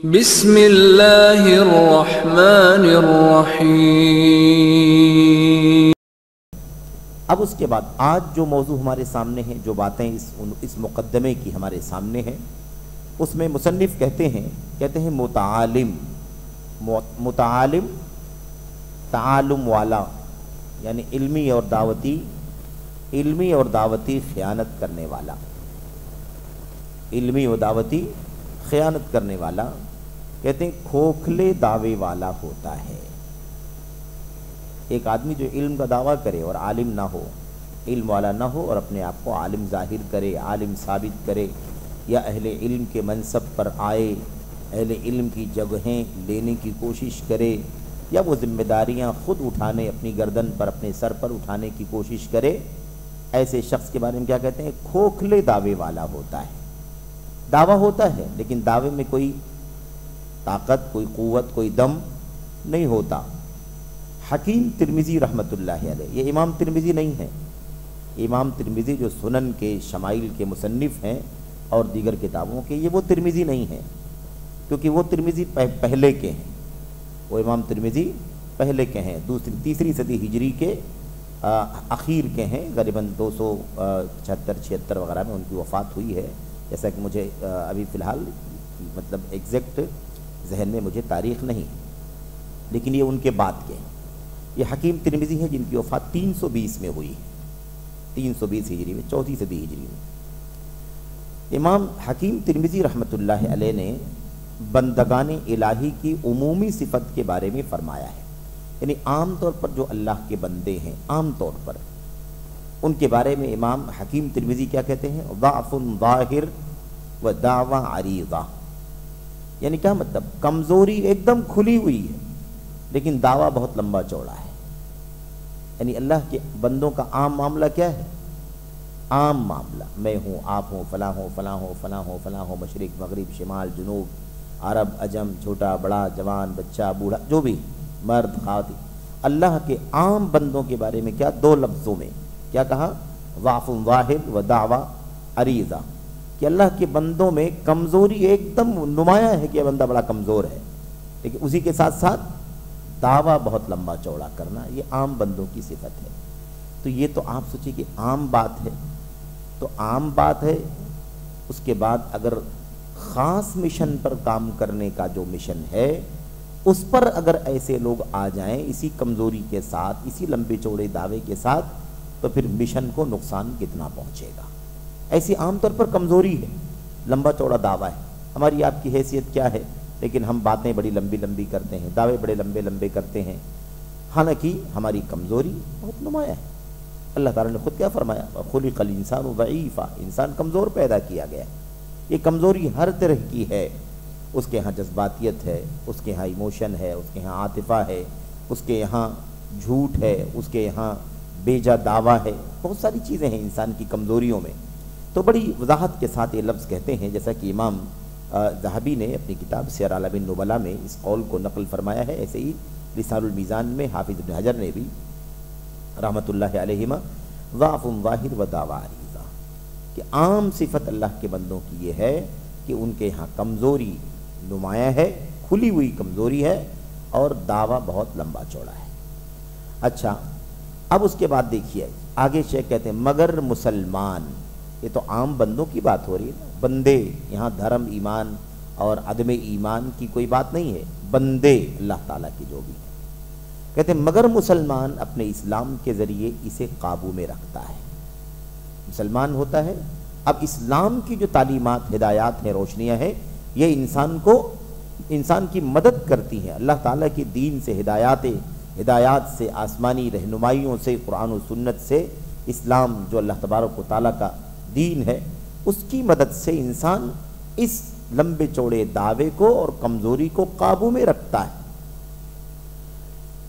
بسم اللہ الرحمن الرحیم۔ اب اس کے بعد آج جو موضوع ہمارے سامنے ہیں، جو باتیں اس مقدمے کی ہمارے سامنے ہیں، اس میں مصنف کہتے ہیں متعالم تعالم والا، یعنی علمی اور دعوتی خیانت کرنے والا، علمی اور دعوتی خیانت کرنے والا کہتے ہیں کھوکھلے دعوے والا ہوتا ہے۔ ایک آدمی جو علم کا دعویٰ کرے اور عالم نہ ہو، علم والا نہ ہو اور اپنے آپ کو عالم ظاہر کرے، عالم ثابت کرے، یا اہل علم کے منصب پر آئے، اہل علم کی جگہیں لینے کی کوشش کرے، یا وہ ذمہ داریاں خود اٹھانے، اپنی گردن پر اپنے سر پر اٹھانے کی کوشش کرے، ایسے شخص کے بارے میں کیا کہتے ہیں؟ کھوکھلے دعوے والا ہوتا ہے۔ دعویٰ ہوتا ہے لیکن دعوے میں کوئی طاقت، کوئی قوت، کوئی دم نہیں ہوتا۔ حکیم ترمذی رحمۃ اللہ علیہ، یہ امام ترمذی نہیں ہے، امام ترمذی جو سنن کے شمائل کے مصنف ہیں اور دیگر کتابوں کے، یہ وہ ترمذی نہیں ہیں، کیونکہ وہ ترمذی پہلے کے ہیں، وہ امام ترمذی پہلے کے ہیں، تیسری صدی ہجری کے اخیر کے ہیں، غالباً 276 وغیرہ میں ان کی وفات ہوئی ہے، جیسا کہ مجھے ابھی فی الحال مطلب ایگزیکٹ ذہن میں مجھے تاریخ نہیں، لیکن یہ ان کے بعد کے ہیں۔ یہ حکیم ترمذی ہیں جن کی وفات 320 میں ہوئی، 320 ہجری میں، چوتھی صدی ہجری میں۔ امام حکیم ترمذی رحمۃ اللہ علیہ نے بندگان الہی کی عمومی صفت کے بارے میں فرمایا ہے، یعنی عام طور پر جو اللہ کے بندے ہیں، عام طور پر ان کے بارے میں امام حکیم ترمذی کیا کہتے ہیں؟ ضعف ظاہر و دعوی عریضہ، یعنی کیا مطلب؟ کمزوری ایک دم کھلی ہوئی ہے لیکن دعویٰ بہت لمبا چوڑا ہے۔ یعنی اللہ کے بندوں کا عام معاملہ کیا ہے؟ عام معاملہ میں ہوں، آپ ہوں، فلاں ہوں، فلاں ہوں، فلاں ہوں، فلاں ہوں، مشرق مغرب شمال جنوب، عرب عجم، چھوٹا بڑا، جوان بچہ بوڑھا، جو بھی مرد خواتین، اللہ کے عام بندوں کے بارے میں کیا؟ دو لفظوں میں کیا کہا؟ ضعف ظاہر و دعوی عریضہ، کہ اللہ کے بندوں میں کمزوری ایک دم نمایاں ہے کہ یہ بندہ بڑا کمزور ہے، لیکن اسی کے ساتھ ساتھ دعویٰ بہت لمبا چوڑا کرنا، یہ عام بندوں کی صفت ہے۔ تو یہ تو آپ سوچیں کہ عام بات ہے، تو عام بات ہے، اس کے بعد اگر خاص مشن پر کام کرنے کا جو مشن ہے اس پر اگر ایسے لوگ آ جائیں اسی کمزوری کے ساتھ، اسی لمبے چوڑے دعوے کے ساتھ، تو پھر مشن کو نقصان کتنا پہنچے گا۔ ایسی عام طور پر کمزوری ہے، لمبا چوڑا دعویٰ ہے، ہماری آپ کی حیثیت کیا ہے، لیکن ہم باتیں بڑی لمبی لمبی کرتے ہیں، دعوے بڑے لمبے لمبے کرتے ہیں، حالانکہ ہماری کمزوری بہت نمایاں ہے۔ اللہ تعالیٰ نے خود کیا فرمایا؟ خلق الانسان ضعیفا، انسان کمزور پیدا کیا گیا ہے۔ یہ کمزوری ہر طرح کی ہے، اس کے ہاں جذباتیت ہے، اس کے ہاں ایموشن ہے، اس کے ہاں عاطفہ ہے، اس کے یہاں جھوٹ ہے، اس کے یہاں بیجا دعویٰ ہے، بہت ساری چیزیں ہیں انسان کی کمزوریوں میں۔ تو بڑی وضاحت کے ساتھ یہ لفظ کہتے ہیں، جیسا کہ امام ذہبی نے اپنی کتاب سیر اعلام النبلاء میں اس قول کو نقل فرمایا ہے، ایسے ہی لسان المیزان میں حافظ ابن حجر نے بھی رحمۃ اللہ علیہما ضعف ظاہر و دعوی عریضہ، کہ عام صفت اللہ کے بندوں کی یہ ہے کہ ان کے ہاں کمزوری نمایاں ہے، کھلی ہوئی کمزوری ہے، اور دعویٰ بہت لمبا چوڑا ہے۔ اچھا، اب اس کے بعد دیکھیے آگے شیخ کہتے ہیں مگر مسلمان، یہ تو عام بندوں کی بات ہو رہی ہے نا، بندے، یہاں دھرم ایمان اور عدم ایمان کی کوئی بات نہیں ہے، بندے اللہ تعالیٰ کی جو بھی ہے، کہتے ہیں مگر مسلمان اپنے اسلام کے ذریعے اسے قابو میں رکھتا ہے۔ مسلمان ہوتا ہے، اب اسلام کی جو تعلیمات، ہدایات ہیں، روشنیاں ہیں، یہ انسان کی مدد کرتی ہیں، اللہ تعالیٰ کی دین سے، ہدایات سے، آسمانی رہنمائیوں سے، قرآن و سنت سے، اسلام جو اللہ تبارک و تعالیٰ کا دین ہے، اس کی مدد سے انسان اس لمبے چوڑے دعوے کو اور کمزوری کو قابو میں رکھتا ہے۔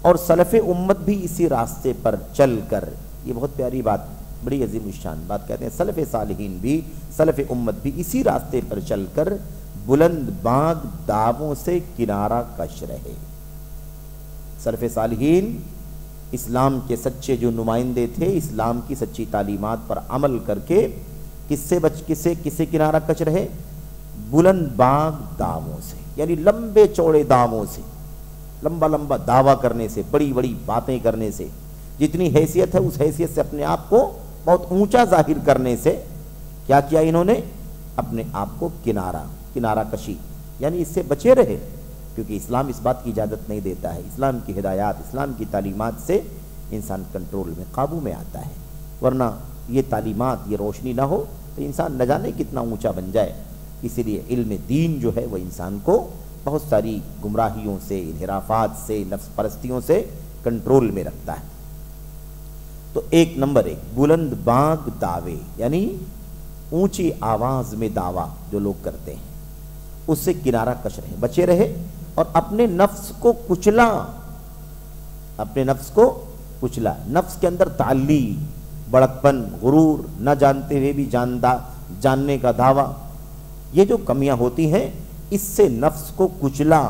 اور سلف امت بھی اسی راستے پر چل کر، یہ بہت پیاری بات، بڑی عظیم الشان بات کہتے ہیں، سلف صالحین بھی، سلف امت بھی اسی راستے پر چل کر بلند بانگ دعووں سے کنارہ کش رہے۔ سلف صالحین اسلام کے سچے جو نمائندے تھے، اسلام کی سچی تعلیمات پر عمل کر کے کس سے کنارہ کش رہے؟ بلند باغ دعووں سے، یعنی لمبے چوڑے دعووں سے، لمبا لمبا دعویٰ کرنے سے، بڑی بڑی باتیں کرنے سے، جتنی حیثیت ہے اس حیثیت سے اپنے آپ کو بہت اونچا ظاہر کرنے سے کیا کیا انہوں نے؟ اپنے آپ کو کنارہ کشی، یعنی اس سے بچے رہے، کیونکہ اسلام اس بات کی اجازت نہیں دیتا ہے۔ اسلام کی ہدایات، اسلام کی تعلیمات سے انسان کنٹرول میں، قابو میں آتا ہے، ورنہ یہ تعلیمات، یہ روشنی نہ ہو تو انسان نہ جانے کتنا اونچا بن جائے۔ اسی لیے علم دین جو ہے وہ انسان کو بہت ساری گمراہیوں سے، انحرافات سے، نفس پرستیوں سے کنٹرول میں رکھتا ہے۔ تو ایک نمبر ایک بلند باغ دعوے، یعنی اونچی آواز میں دعویٰ جو لوگ کرتے ہیں اس سے کنارہ کش رہے، بچے رہے، اور اپنے نفس کو کچلا، اپنے نفس کو کچلا، نفس کے اندر تعلی، بڑکپن، غرور، نہ جانتے ہوئے بھی جاننے کا دعویٰ، یہ جو کمیاں ہوتی ہیں اس سے نفس کو کچلا،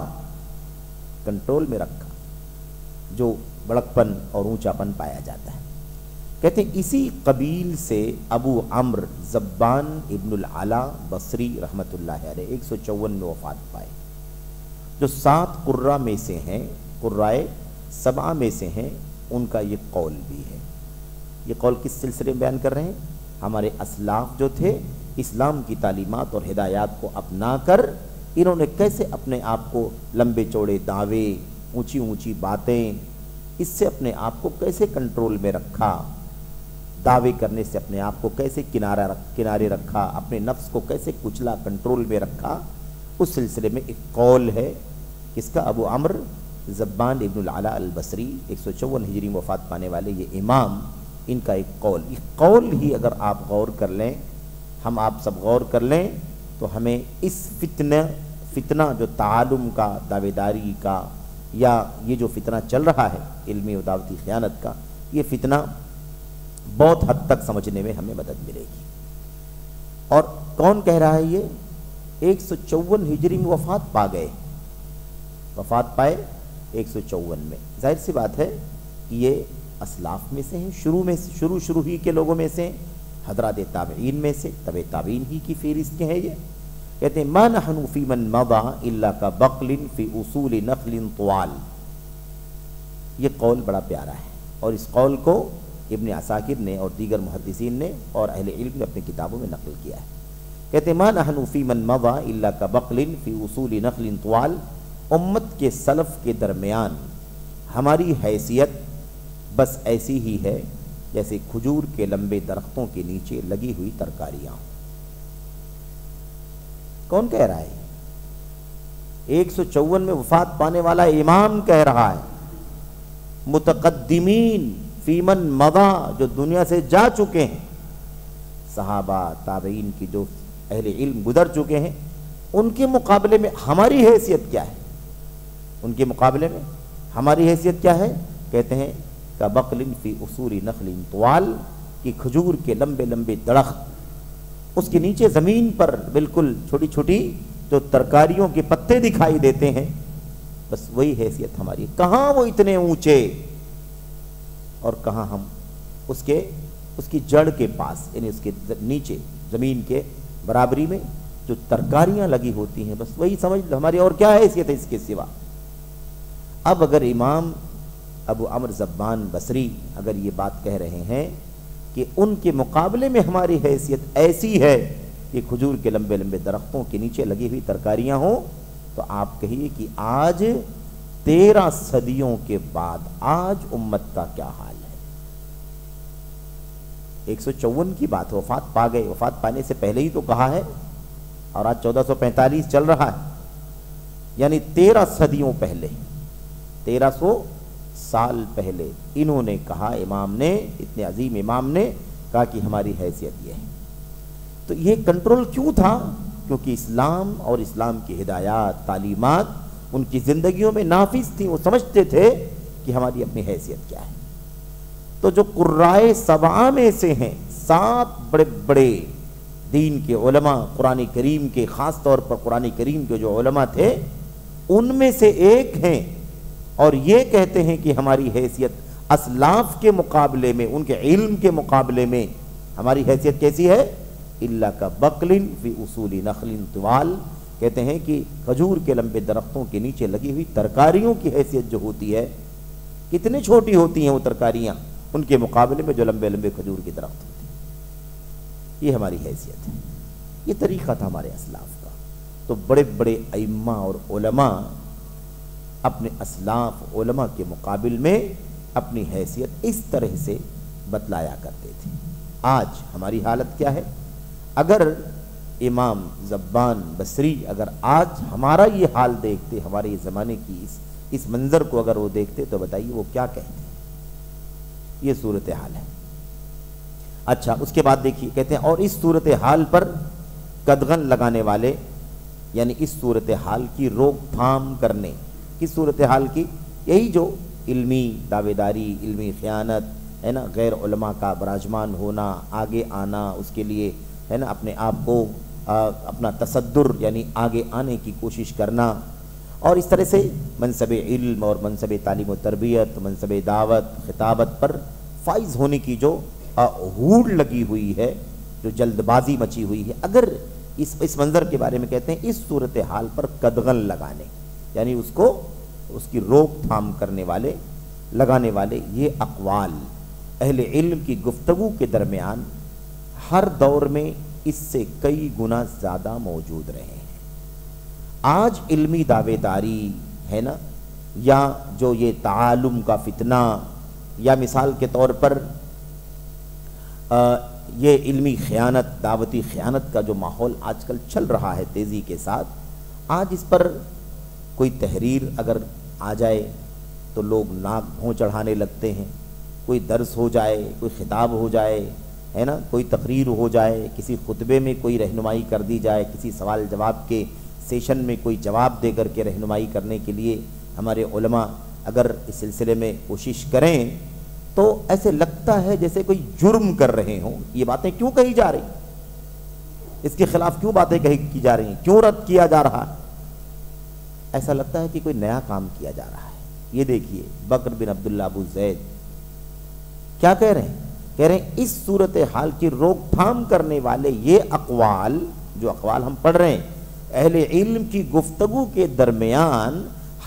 کنٹرول میں رکھا، جو بڑکپن اور اونچاپن پایا جاتا ہے۔ کہتے ہیں اسی قبیل سے ابو عمرو زبان ابن العلا بصری رحمۃ اللہ علیہ 154 میں وفات پائے، جو 7 قراء میں سے ہیں، قرائے 7 میں سے ہیں، ان کا یہ قول بھی ہے۔ یہ قول کس سلسلے میں بیان کر رہے ہیں؟ ہمارے اسلاف جو تھے اسلام کی تعلیمات اور ہدایات کو اپنا کر انہوں نے کیسے اپنے آپ کو لمبے چوڑے دعوے، اونچی اونچی باتیں، اس سے اپنے آپ کو کیسے کنٹرول میں رکھا، دعوے کرنے سے اپنے آپ کو کیسے کنارے رکھا، اپنے نفس کو کیسے کچلا، کنٹرول میں رکھا، اس سلسلے میں ایک قول ہے۔ کس کا؟ ابو عمرو زبان ابن العلا البصری 154 ہجری میں وفات پانے والے یہ امام، ان کا ایک قول، یہ قول ہی اگر آپ غور کر لیں، ہم آپ سب غور کر لیں، تو ہمیں اس فتنہ جو تعالم کا، دعوے داری کا، یا یہ جو فتنہ چل رہا ہے علمی و دعوتی خیانت کا، یہ فتنہ بہت حد تک سمجھنے میں ہمیں مدد ملے گی۔ اور کون کہہ رہا ہے یہ؟ 154 ہجری میں وفات پا گئے، وفات پائے 154 میں، ظاہر سی بات ہے کہ یہ اسلاف میں سے ہیں، شروع ہی کے لوگوں میں سے، حضرات تابعین میں سے، تبع تابعین ہی کی فہرست کے ہیں یہ۔ کہتے ہیں ما نحن فی من مضى الا كبقل فی اصول نخل طوال، یہ قول بڑا پیارا ہے، اور اس قول کو ابن عساکر نے اور دیگر محدثین نے اور اہل علم نے اپنی کتابوں میں نقل کیا ہے۔ کہتے ہیں ما نحن فی من مضى الا كبقل فی اصول نخل طوال، امت کے سلف کے درمیان ہماری حیثیت بس ایسی ہی ہے جیسے کھجور کے لمبے درختوں کے نیچے لگی ہوئی ترکاریاں۔ کون کہہ رہا ہے؟ 154 میں وفات پانے والا امام کہہ رہا ہے۔ متقدمین فی من مضى، جو دنیا سے جا چکے ہیں، صحابہ تابعین کی جو اہل علم گزر چکے ہیں، ان کے مقابلے میں ہماری حیثیت کیا ہے؟ ان کے مقابلے میں ہماری حیثیت کیا ہے؟ کہتے ہیں کبقل فی اصول نخل طوال، کہ کھجور کے لمبے لمبے درخت، اس کے نیچے زمین پر بالکل چھوٹی چھوٹی جو ترکاریوں کے پتے دکھائی دیتے ہیں، بس وہی حیثیت ہماری۔ کہاں وہ اتنے اونچے، اور کہاں ہم اس کی جڑ کے پاس، یعنی اس کے نیچے زمین کے برابری میں جو ترکاریاں لگی ہوتی ہیں، بس وہی سمجھ لو ہماری، اور کیا حیثیت ہے اس کے سوا۔ اب اگر امام ابو عمرو زبان بصری اگر یہ بات کہہ رہے ہیں کہ ان کے مقابلے میں ہماری حیثیت ایسی ہے کہ کھجور کے لمبے لمبے درختوں کے نیچے لگی ہوئی ترکاریاں ہوں، تو آپ کہیے کہ آج 13 صدیوں کے بعد آج امت کا کیا حال ہے؟ 154 کی بات، وفات پا گئے، وفات پانے سے پہلے ہی تو کہا ہے، اور آج 1445 چل رہا ہے، یعنی 13 صدیوں پہلے، 1300 سال پہلے انہوں نے کہا، امام نے، اتنے عظیم امام نے کہا کہ ہماری حیثیت یہ ہے۔ تو یہ کنٹرول کیوں تھا؟ کیونکہ اسلام اور اسلام کی ہدایات، تعلیمات ان کی زندگیوں میں نافذ تھی، وہ سمجھتے تھے کہ ہماری اپنی حیثیت کیا ہے۔ تو جو قرائے 7 میں سے ہیں، 7 بڑے بڑے دین کے علماء، قرآن کریم کے، خاص طور پر قرآن کریم کے جو علماء تھے، ان میں سے ایک ہیں، اور یہ کہتے ہیں کہ ہماری حیثیت اسلاف کے مقابلے میں، ان کے علم کے مقابلے میں ہماری حیثیت کیسی ہے؟ الا کبقل فی اصول نخل طوال، کہتے ہیں کہ کھجور کے لمبے درختوں کے نیچے لگی ہوئی ترکاریوں کی حیثیت جو ہوتی ہے، کتنی چھوٹی ہوتی ہیں وہ ترکاریاں ان کے مقابلے میں جو لمبے لمبے کھجور کے درخت ہوتے ہیں۔ یہ ہماری حیثیت ہے، یہ طریقہ تھا ہمارے اسلاف کا۔ تو بڑے بڑے ائمہ اور علماء اپنے اسلاف علماء کے مقابل میں اپنی حیثیت اس طرح سے بتلایا کرتے تھے۔ آج ہماری حالت کیا ہے؟ اگر امام زبان بصری اگر آج ہمارا یہ حال دیکھتے، ہمارے زمانے کی اس منظر کو اگر وہ دیکھتے تو بتائیے وہ کیا کہتے؟ یہ صورتحال ہے۔ اچھا، اس کے بعد دیکھیے، کہتے ہیں اور اس صورتحال پر قدغن لگانے والے، یعنی اس صورتحال کی روک تھام کرنے، کس صورتحال کی؟ یہی جو علمی دعوے داری، علمی خیانت ہے نا، غیر علماء کا براجمان ہونا، آگے آنا، اس کے لیے ہے نا اپنے آپ کو اپنا تصدر یعنی آگے آنے کی کوشش کرنا، اور اس طرح سے منصب علم اور منصب تعلیم و تربیت، منصب دعوت خطابت پر فائز ہونے کی جو ہوڑ لگی ہوئی ہے، جو جلد بازی مچی ہوئی ہے، اگر اس منظر کے بارے میں کہتے ہیں اس صورتحال پر قدغن لگانے، یعنی اس کی روک تھام کرنے والے، لگانے والے یہ اقوال اہل علم کی گفتگو کے درمیان ہر دور میں اس سے کئی گنا زیادہ موجود رہے ہیں۔ آج علمی دعوے داری ہے نا، یا جو یہ تعالم کا فتنہ، یا مثال کے طور پر یہ علمی خیانت، دعوتی خیانت کا جو ماحول آج کل چل رہا ہے تیزی کے ساتھ، آج اس پر کوئی تحریر اگر آ جائے تو لوگ ناک بھوں چڑھانے لگتے ہیں، کوئی درس ہو جائے، کوئی خطاب ہو جائے ہے نا، کوئی تقریر ہو جائے، کسی خطبے میں کوئی رہنمائی کر دی جائے، کسی سوال جواب کے سیشن میں کوئی جواب دے کر کے رہنمائی کرنے کے لیے ہمارے علماء اگر اس سلسلے میں کوشش کریں تو ایسے لگتا ہے جیسے کوئی جرم کر رہے ہوں۔ یہ باتیں کیوں کہی جا رہی، اس کے خلاف کیوں باتیں کی جا رہی ہیں، کیوں رد کیا جا رہا؟ ایسا لگتا ہے کہ کوئی نیا کام کیا جا رہا ہے۔ یہ دیکھیے بکر بن عبداللہ ابو زید کیا کہہ رہے ہیں؟ کہہ رہے ہیں اس صورتحال کی روک تھام کرنے والے یہ اقوال، جو اقوال ہم پڑھ رہے ہیں، اہل علم کی گفتگو کے درمیان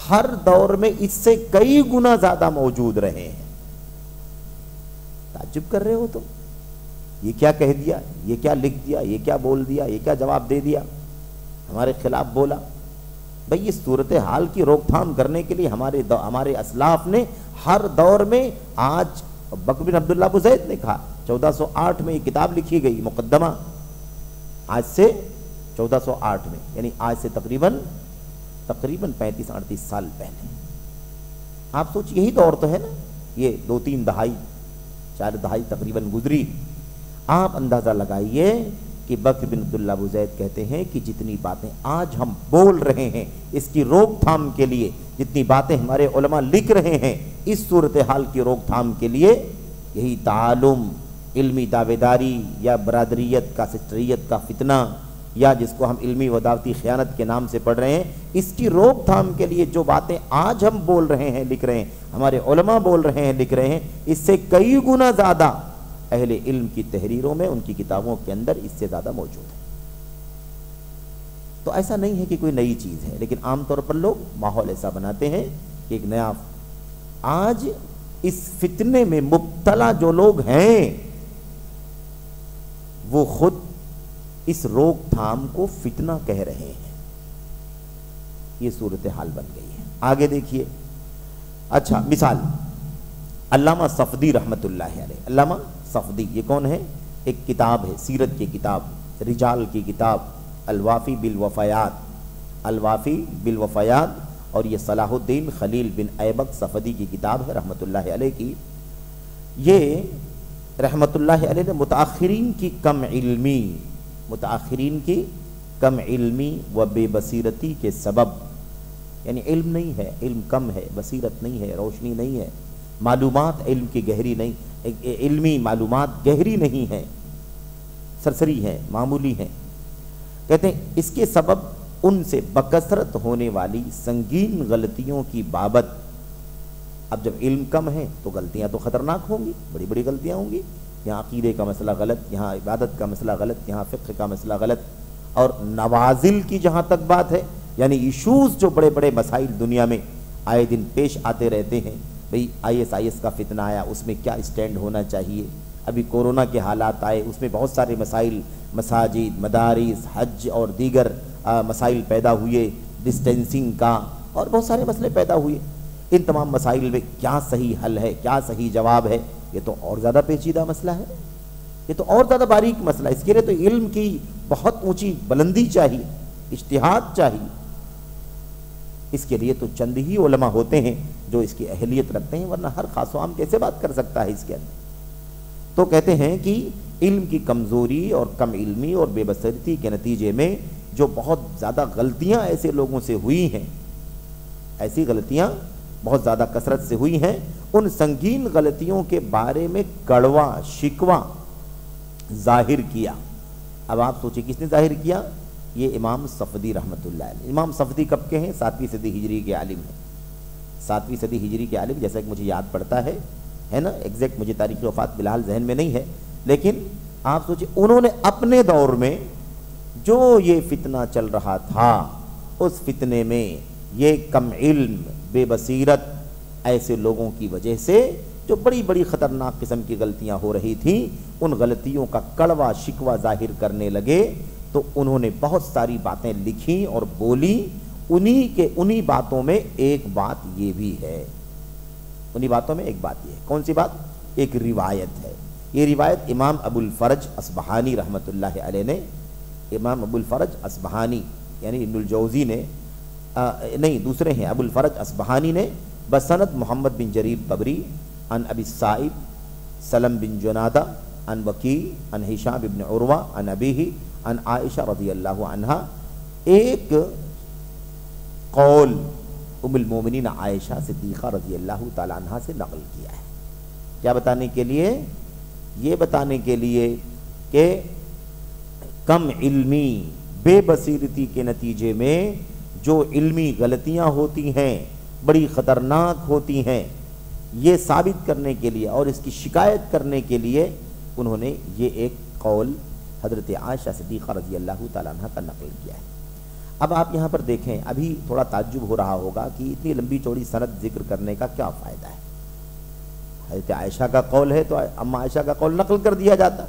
ہر دور میں اس سے کئی گنا زیادہ موجود رہے ہیں۔ تعجب کر رہے ہو تو یہ کیا کہہ دیا، یہ کیا لکھ دیا، یہ کیا بول دیا، یہ کیا جواب دے دیا، ہمارے خلاف بولا؟ بھئی اس صورتحال کی روک تھام کرنے کے لیے ہمارے اسلاف نے ہر دور میں، آج بکر بن عبداللہ ابو زید نے کہا 1408 میں یہ کتاب لکھی گئی مقدمہ، آج سے 1408 میں، یعنی آج سے تقریباً 35-38 سال پہلے۔ آپ سوچ یہی دور تو ہے نا، یہ 2-3 دہائی 4 دہائی تقریباً گزری۔ آپ اندازہ لگائیے کہ بکر بن عبداللہ ابو زید کہتے ہیں کہ جتنی باتیں آج ہم بول رہے ہیں اس کی روک تھام کے لیے، جتنی باتیں ہمارے علماء لکھ رہے ہیں اس صورتحال کی روک تھام کے لیے، یہی تعالم، علمی دعوے داری یا برادریت کا سسٹریت کا فتنہ، یا جس کو ہم علمی و دعوتی خیانت کے نام سے پڑھ رہے ہیں، اس کی روک تھام کے لیے جو باتیں آج ہم بول رہے ہیں، لکھ رہے ہیں، ہمارے علماء بول رہے ہیں، لکھ رہے ہیں، اس سے کئی گنا زیادہ اہل علم کی تحریروں میں، ان کی کتابوں کے اندر اس سے زیادہ موجود ہے۔ تو ایسا نہیں ہے کہ کوئی نئی چیز ہے، لیکن عام طور پر لوگ ماحول ایسا بناتے ہیں کہ ایک نیا، آج اس فتنے میں مبتلا جو لوگ ہیں وہ خود اس روک تھام کو فتنہ کہہ رہے ہیں۔ یہ صورتحال بن گئی ہے۔ آگے دیکھیے، اچھا مثال علامہ صفدی رحمت اللہ علیہ۔ علامہ صفدی یہ کون ہے؟ ایک کتاب ہے، سیرت کی کتاب، رجال کی کتاب، الوافی بالوفایات، الوافی بالوفایات، اور یہ صلاح الدین خلیل بن ایبک صفدی کی کتاب ہے رحمت اللہ علیہ کی۔ یہ رحمت اللہ علیہ نے متاخرین کی کم علمی و بے بصیرتی کے سبب، یعنی علم نہیں ہے، علم کم ہے، بصیرت نہیں ہے، روشنی نہیں ہے، معلومات علم کی گہری نہیں، علمی معلومات گہری نہیں ہیں، سرسری ہیں، معمولی ہیں۔ کہتے ہیں اس کے سبب ان سے بکثرت ہونے والی سنگین غلطیوں کی بابت، اب جب علم کم ہے تو غلطیاں تو خطرناک ہوں گی، بڑی بڑی غلطیاں ہوں گی، یہاں عقیدے کا مسئلہ غلط، یہاں عبادت کا مسئلہ غلط، یہاں فقہ کا مسئلہ غلط. اور نوازل کی جہاں تک بات ہے، یعنی ایشوز جو بڑے بڑے مسائل دنیا میں آئے دن پیش آتے رہتے ہیں، بھئی IS کا فتنہ آیا، اس میں کیا اسٹینڈ ہونا چاہیے. ابھی کورونا کے حالات آئے، اس میں بہت سارے مسائل، مساجد، مدارس، حج اور دیگر مسائل پیدا ہوئے، ڈسٹینسنگ کا اور بہت سارے مسئلے پیدا ہوئے. ان تمام مسائل میں کیا صحیح حل ہے، کیا صحیح جواب ہے، یہ تو اور زیادہ پیچیدہ مسئلہ ہے، یہ تو اور زیادہ باریک مسئلہ ہے. اس کے لیے تو علم کی بہت اونچی بلندی چاہیے، اجتہاد چاہیے. اس کے لیے تو چند ہی علماء ہوتے ہیں جو اس کی اہلیت رکھتے ہیں، ورنہ ہر خاص و عام کیسے بات کر سکتا ہے اس کے اندر. تو کہتے ہیں کہ علم کی کمزوری اور کم علمی اور بے بصیرتی کے نتیجے میں جو بہت زیادہ غلطیاں ایسے لوگوں سے ہوئی ہیں، ایسی غلطیاں بہت زیادہ کثرت سے ہوئی ہیں، ان سنگین غلطیوں کے بارے میں کڑوا شکوہ ظاہر کیا. اب آپ سوچیں کس نے ظاہر کیا؟ یہ امام صفدی رحمۃ اللہ علیہ. امام صفدی کب کے ہیں؟ 7ویں صدی ہجری کے عالم ہیں. 7ویں صدی ہجری کے عالم، جیسا کہ مجھے یاد پڑتا ہے نا، ایگزیکٹ مجھے تاریخ وفات بالحال ذہن میں نہیں ہے، لیکن آپ سوچیں انہوں نے اپنے دور میں جو یہ فتنہ چل رہا تھا، اس فتنے میں یہ کم علم، بے بصیرت ایسے لوگوں کی وجہ سے جو بڑی بڑی خطرناک قسم کی غلطیاں ہو رہی تھیں، ان غلطیوں کا کڑوا شکوہ ظاہر کرنے لگے. تو انہوں نے بہت ساری باتیں لکھی اور بولی. انہی باتوں میں ایک بات یہ بھی ہے، انہی باتوں میں ایک بات یہ ہے. کون سی بات؟ ایک روایت ہے. یہ روایت امام ابو الفرج اصبہانی رحمۃ اللہ علیہ نے، امام ابو الفرج اصبہانی یعنی ابن الجوزی نے، نہیں دوسرے ہیں، ابو الفرج اصبہانی نے بسند محمد بن جریر طبری عن ابی السائب سلم بن جنادہ عن وکی عن ہشام بن عروہ عن ابیہ عن عائشہ رضی اللہ عنہا، ایک قول ام المومنین عائشہ صدیقہ رضی اللہ تعالی عنہا سے نقل کیا ہے. کیا بتانے کے لیے؟ یہ بتانے کے لیے کہ کم علمی، بے بصیرتی کے نتیجے میں جو علمی غلطیاں ہوتی ہیں، بڑی خطرناک ہوتی ہیں، یہ ثابت کرنے کے لیے اور اس کی شکایت کرنے کے لیے انہوں نے یہ ایک قول حضرت عائشہ صدیقہ رضی اللہ تعالیٰ عنہ کا نقل کیا ہے. اب آپ یہاں پر دیکھیں، ابھی تھوڑا تعجب ہو رہا ہوگا کہ اتنی لمبی چوڑی سند ذکر کرنے کا کیا فائدہ ہے. حضرت عائشہ کا قول ہے تو اما عائشہ کا قول نقل کر دیا جاتا،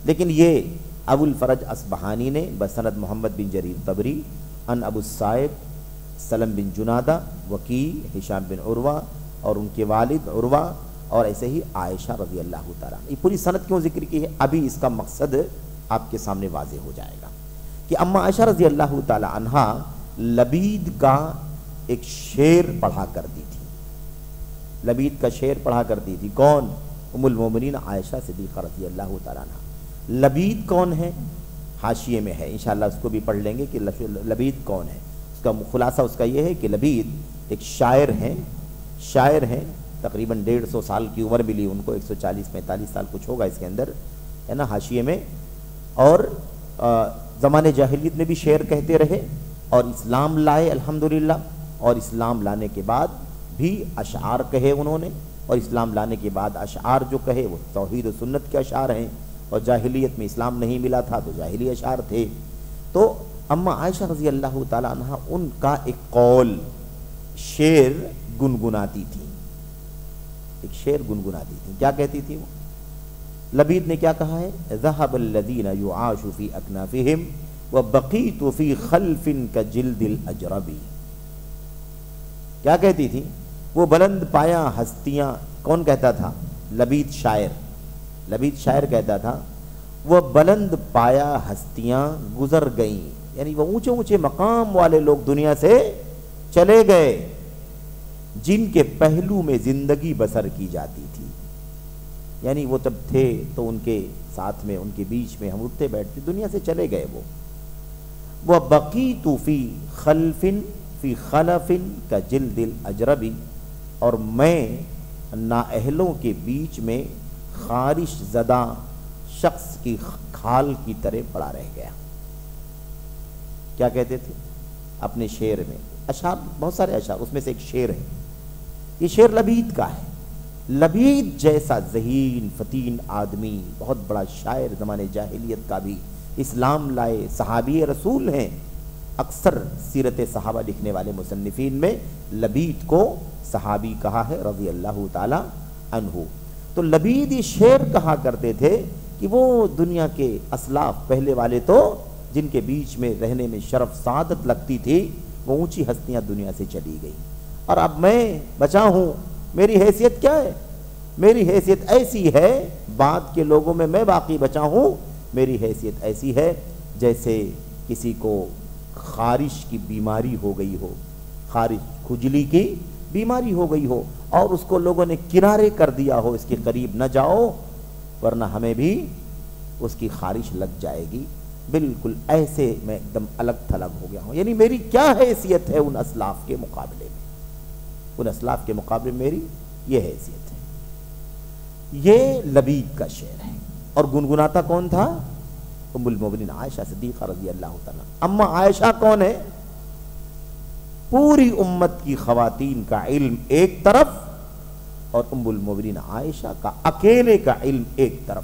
لیکن یہ ابو الفرج اصبہانی نے بسند محمد بن جریر طبری عن ابو السائب سلم بن جنادہ وکی ہشام بن عروہ اور ان کے والد عروہ اور ایسے ہی عائشہ رضی اللہ تعالیٰ. یہ پوری سند کیوں ذکر کی ہے؟ ابھی اس کا مقصد آپ کے سامنے واضح ہو جائے گا کہ اما عائشہ رضی اللہ تعالیٰ عنہا لبید کا ایک شعر پڑھا کرتی تھی. لبید کا شعر پڑھا کرتی تھی. کون؟ ام المومنین عائشہ صدیقہ رضی اللہ تعالیٰ عنہ. لبید کون ہے؟ حاشیے میں ہے، انشاءاللہ اس کو بھی پڑھ لیں گے کہ لبید کون ہے. اس کا خلاصہ اس کا یہ ہے کہ لبید ایک شاعر ہیں، تقریباً 150 سال کی عمر ملی ان کو، 140-45 سال کچھ ہوگا اس کے اندر، ہے نا، حاشیے میں. اور زمانے جاہلیت میں بھی شعر کہتے رہے اور اسلام لائے الحمدللہ، اور اسلام لانے کے بعد بھی اشعار کہے انہوں نے، اور اسلام لانے کے بعد اشعار جو کہے وہ توحید و سنت کے اشعار ہیں، اور جاہلیت میں اسلام نہیں ملا تھا تو جاہلی اشعار تھے. تو اما عائشہ رضی اللہ تعالی عنہ ان کا ایک قول شعر گنگناتی تھی، ایک شعر گنگناتی تھی. کیا کہتی تھی وہ؟ لبید نے کیا کہا ہے؟ ذهب الذين يعاش في اكنافهم وبقيت في خلف كجلد الاجرب. کیا کہتی تھی؟ وہ بلند پایا ہستیاں، کون کہتا تھا؟ لبید شاعر کہتا تھا وہ بلند پایا ہستیاں گزر گئیں، یعنی وہ اونچے اونچے مقام والے لوگ دنیا سے چلے گئے جن کے پہلو میں زندگی بسر کی جاتی تھی. یعنی وہ تب تھے تو ان کے ساتھ میں، ان کے بیچ میں ہم اٹھتے بیٹھتے، دنیا سے چلے گئے. وہ بقیت فی خلف فی خلف کا جلد الاجربی، اور میں نااہلوں کے بیچ میں خارش زدہ شخص کی کھال کی طرح پڑا رہ گیا. کیا کہتے تھے اپنے شعر میں؟ اشعار، بہت سارے اشعار، اس میں سے ایک شعر ہے، یہ شعر لبید کا ہے. لبید جیسا ذہین فتین آدمی، بہت بڑا شاعر زمانے جاہلیت کا بھی، اسلام لائے صحابی رسول ہیں۔ اکثر سیرت صحابہ لکھنے والے مصنفین میں لبید کو صحابی کہا ہے رضی اللہ تعالی عنہ۔ تو لبید یہ شعر کہا کرتے تھے کہ وہ دنیا کے اسلاف پہلے والے تو جن کے بیچ میں رہنے میں شرف سعادت لگتی تھی، وہ اونچی ہستیاں دنیا سے چلی گئی، اور اب میں بچا ہوں۔ میری حیثیت کیا ہے؟ میری حیثیت ایسی ہے، بعد کے لوگوں میں باقی بچا ہوں، میری حیثیت ایسی ہے جیسے کسی کو خارش کی بیماری ہو گئی ہو، خارش کھجلی کی بیماری ہو گئی ہو، اور اس کو لوگوں نے کنارے کر دیا ہو، اس کے قریب نہ جاؤ ورنہ ہمیں بھی اس کی خارش لگ جائے گی، بالکل ایسے میں ایک دم الگ تھلگ ہو گیا ہوں۔ یعنی میری کیا حیثیت ہے ان اسلاف کے مقابلے میں، ان اسلاف کے مقابلے میں میری یہ حیثیت ہے۔ یہ لبید کا شعر ہے، اور گنگناتا کون تھا؟ ام المومنین عائشہ صدیقہ رضی اللہ تعالیٰ۔ اما عائشہ کون ہے؟ پوری امت کی خواتین کا علم ایک طرف، اور ام المومنین عائشہ کا اکیلے کا علم ایک طرف۔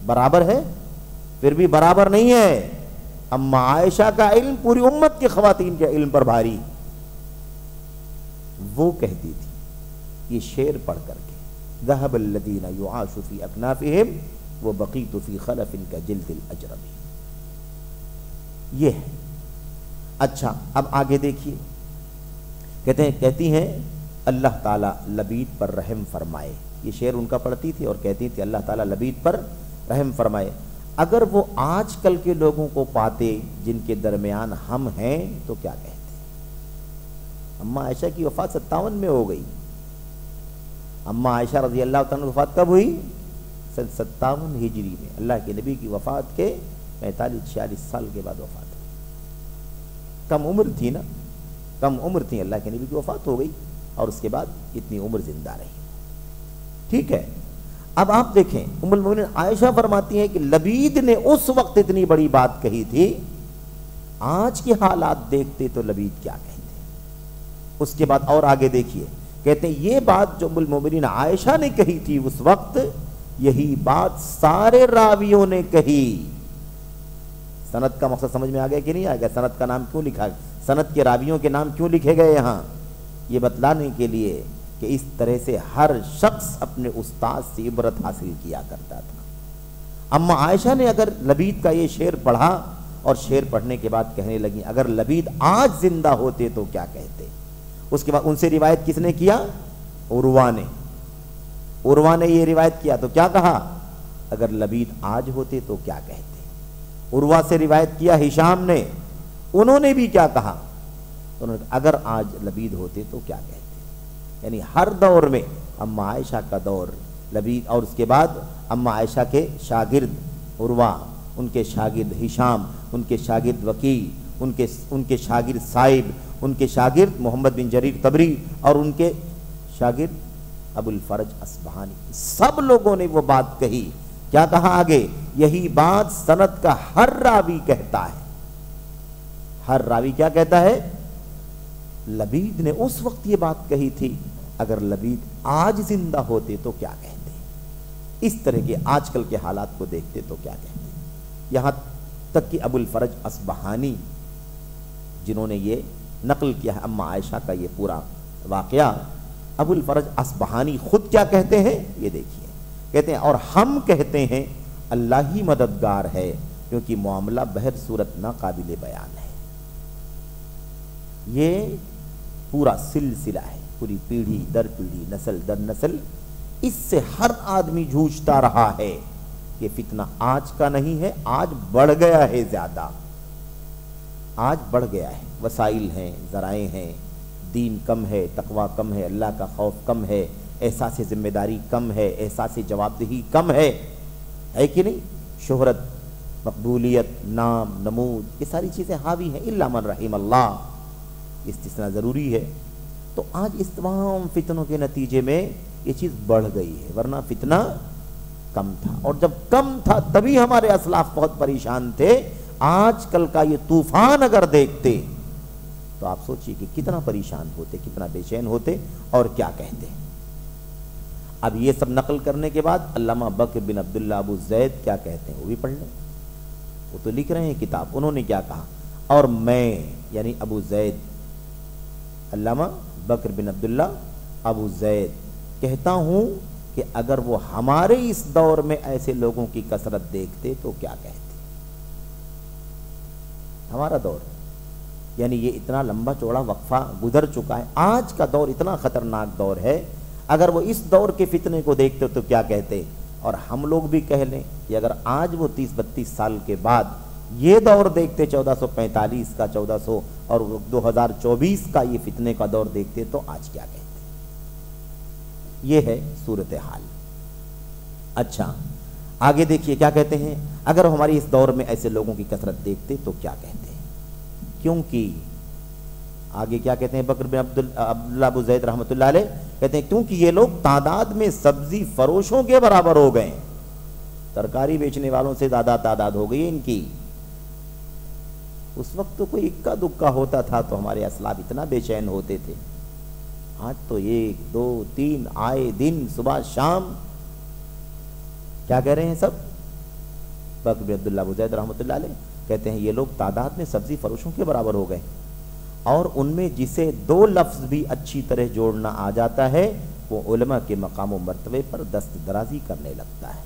برابر ہے؟ پھر بھی برابر نہیں ہے۔ اما عائشہ کا علم پوری امت کی خواتین کے علم پر بھاری۔ وہ کہتی تھی یہ شعر پڑھ کر کے، ذهب الذين يعاش في اكنافهم وبقيت في خلف كجلد الاجرب۔ یہ ہے۔ اچھا اب آگے دیکھیے، کہتی ہیں اللہ تعالیٰ لبید پر رحم فرمائے۔ یہ شعر ان کا پڑھتی تھی اور کہتی تھی اللہ تعالیٰ لبید پر رحم فرمائے۔ اگر وہ آج کل کے لوگوں کو پاتے جن کے درمیان ہم ہیں تو کیا کہتے؟ اما عائشہ کی وفات 57 میں ہو گئی۔ اما عائشہ رضی اللہ تعالیٰ وفات کب ہوئی؟ 57 ہجری میں۔ اللہ کے نبی کی وفات کے 45-46 سال کے بعد وفات ہوئی۔ کم عمر تھی نا، کم عمر تھی، اللہ کے نبی کی وفات ہو گئی اور اس کے بعد اتنی عمر زندہ رہی۔ ٹھیک ہے، اب آپ دیکھیں ام المومنین عائشہ فرماتی ہیں کہ لبید نے اس وقت اتنی بڑی بات کہی تھی، آج کے حالات دیکھتے تو لبید کیا کہتے۔ اس کے بعد اور آگے دیکھیے، کہتے ہیں یہ بات جو ام المومنین عائشہ نے کہی تھی اس وقت، یہی بات سارے راویوں نے کہی۔ سند کا مقصد سمجھ میں آ گیا کہ نہیں آ گیا؟ سند کا نام کیوں لکھا، سند کے راویوں کے نام کیوں لکھے گئے یہاں؟ یہ بتلانے کے لیے کہ اس طرح سے ہر شخص اپنے استاد سے عبرت حاصل کیا کرتا تھا۔ اما عائشہ نے اگر لبید کا یہ شعر پڑھا اور شعر پڑھنے کے بعد کہنے لگی اگر لبید آج زندہ ہوتے تو کیا کہتے۔ اس کے بعد ان سے روایت کس نے کیا؟ عروہ نے۔ عروہ نے یہ روایت کیا تو کیا کہا؟ اگر لبید آج ہوتے تو کیا کہتے۔ عروہ سے روایت کیا ہشام نے، انہوں نے بھی کیا کہا؟ انہوں نے اگر آج لبید ہوتے تو کیا کہتے۔ یعنی ہر دور میں اما عائشہ کا دور لبید، اور اس کے بعد اما عائشہ کے شاگرد عروہ، ان کے شاگرد ہشام، ان کے شاگرد وکی، ان کے شاگرد صائب، ان کے شاگرد محمد بن جریر طبری، اور ان کے شاگرد ابو الفرج اصبہانی، سب لوگوں نے وہ بات کہی۔ کیا کہا آگے؟ یہی بات سند کا ہر راوی کہتا ہے۔ ہر راوی کیا کہتا ہے؟ لبید نے اس وقت یہ بات کہی تھی، اگر لبید آج زندہ ہوتے تو کیا کہتے۔ اس طرح کے آج کل کے حالات کو دیکھتے تو کیا کہتے۔ یہاں تک کہ ابو الفرج اصبہانی جنہوں نے یہ نقل کیا ہے اما عائشہ کا یہ پورا واقعہ، ابو الفرج اصبہانی خود کیا کہتے ہیں یہ دیکھیے۔ کہتے ہیں اور ہم کہتے ہیں اللہ ہی مددگار ہے، کیونکہ معاملہ بہر صورت ناقابل بیان ہے۔ یہ پورا سلسلہ ہے، پوری پیڑھی در پیڑھی، نسل در نسل، اس سے ہر آدمی جھوجتا رہا ہے کہ فتنہ آج کا نہیں ہے، آج بڑھ گیا ہے، زیادہ آج بڑھ گیا ہے۔ وسائل ہیں، ذرائع ہیں، دین کم ہے، تقوی کم ہے، اللہ کا خوف کم ہے، احساس ذمہ داری کم ہے، احساس جواب دہی کم ہے کہ نہیں؟ شہرت، مقبولیت، نام، نمود، یہ ساری چیزیں حاوی ہیں، الا من رحم اللہ، استثناء ضروری ہے۔ تو آج اس تمام فتنوں کے نتیجے میں یہ چیز بڑھ گئی ہے، ورنہ فتنہ کم تھا، اور جب کم تھا تبھی ہمارے اسلاف بہت پریشان تھے۔ آج کل کا یہ طوفان اگر دیکھتے تو آپ سوچئے کہ کتنا پریشان ہوتے، کتنا بے چین ہوتے اور کیا کہتے۔ اب یہ سب نقل کرنے کے بعد علامہ بکر بن عبداللہ ابو زید کیا کہتے ہیں وہ بھی پڑھ لیں. وہ تو لکھ رہے ہیں کتاب. انہوں نے کیا کہا؟ اور میں یعنی ابو زید علامہ بکر بن عبداللہ ابو زید کہتا ہوں کہ اگر وہ ہمارے اس دور میں ایسے لوگوں کی کثرت دیکھتے تو کیا کہتے. ہمارا دور یعنی یہ اتنا لمبا چوڑا وقفہ گزر چکا ہے. آج کا دور اتنا خطرناک دور ہے. اگر وہ اس دور کے فتنے کو دیکھتے تو کیا کہتے. اور ہم لوگ بھی کہہ لیں کہ اگر آج وہ 30-32 سال کے بعد یہ دور دیکھتے 1445 کا 1400 اور 2024 کا یہ فتنے کا دور دیکھتے تو آج کیا کہتے. یہ ہے صورتحال. اچھا آگے دیکھیے کیا کہتے ہیں. اگر ہماری اس دور میں ایسے لوگوں کی کثرت دیکھتے تو کیا کہتے. کیونکہ آگے کیا کہتے ہیں بکر بن عبداللہ ابو زید رحمۃ اللہ علیہ کہتے ہیں کیونکہ یہ لوگ تعداد میں سبزی فروشوں کے برابر ہو گئے. ترکاری بیچنے والوں سے زیادہ تعداد ہو گئی ان کی. اس وقت تو کوئی اکا دکا ہوتا تھا تو ہمارے اسلاف اتنا بے چین ہوتے تھے. آج تو 1 2 3 آئے دن صبح شام کیا کہہ رہے ہیں سب. بکر بن عبداللہ ابو زید رحمۃ اللہ علیہ کہتے ہیں یہ لوگ تعداد میں سبزی فروشوں کے برابر ہو گئے اور ان میں جسے 2 لفظ بھی اچھی طرح جوڑنا آ جاتا ہے وہ علماء کے مقام و مرتبے پر دست درازی کرنے لگتا ہے.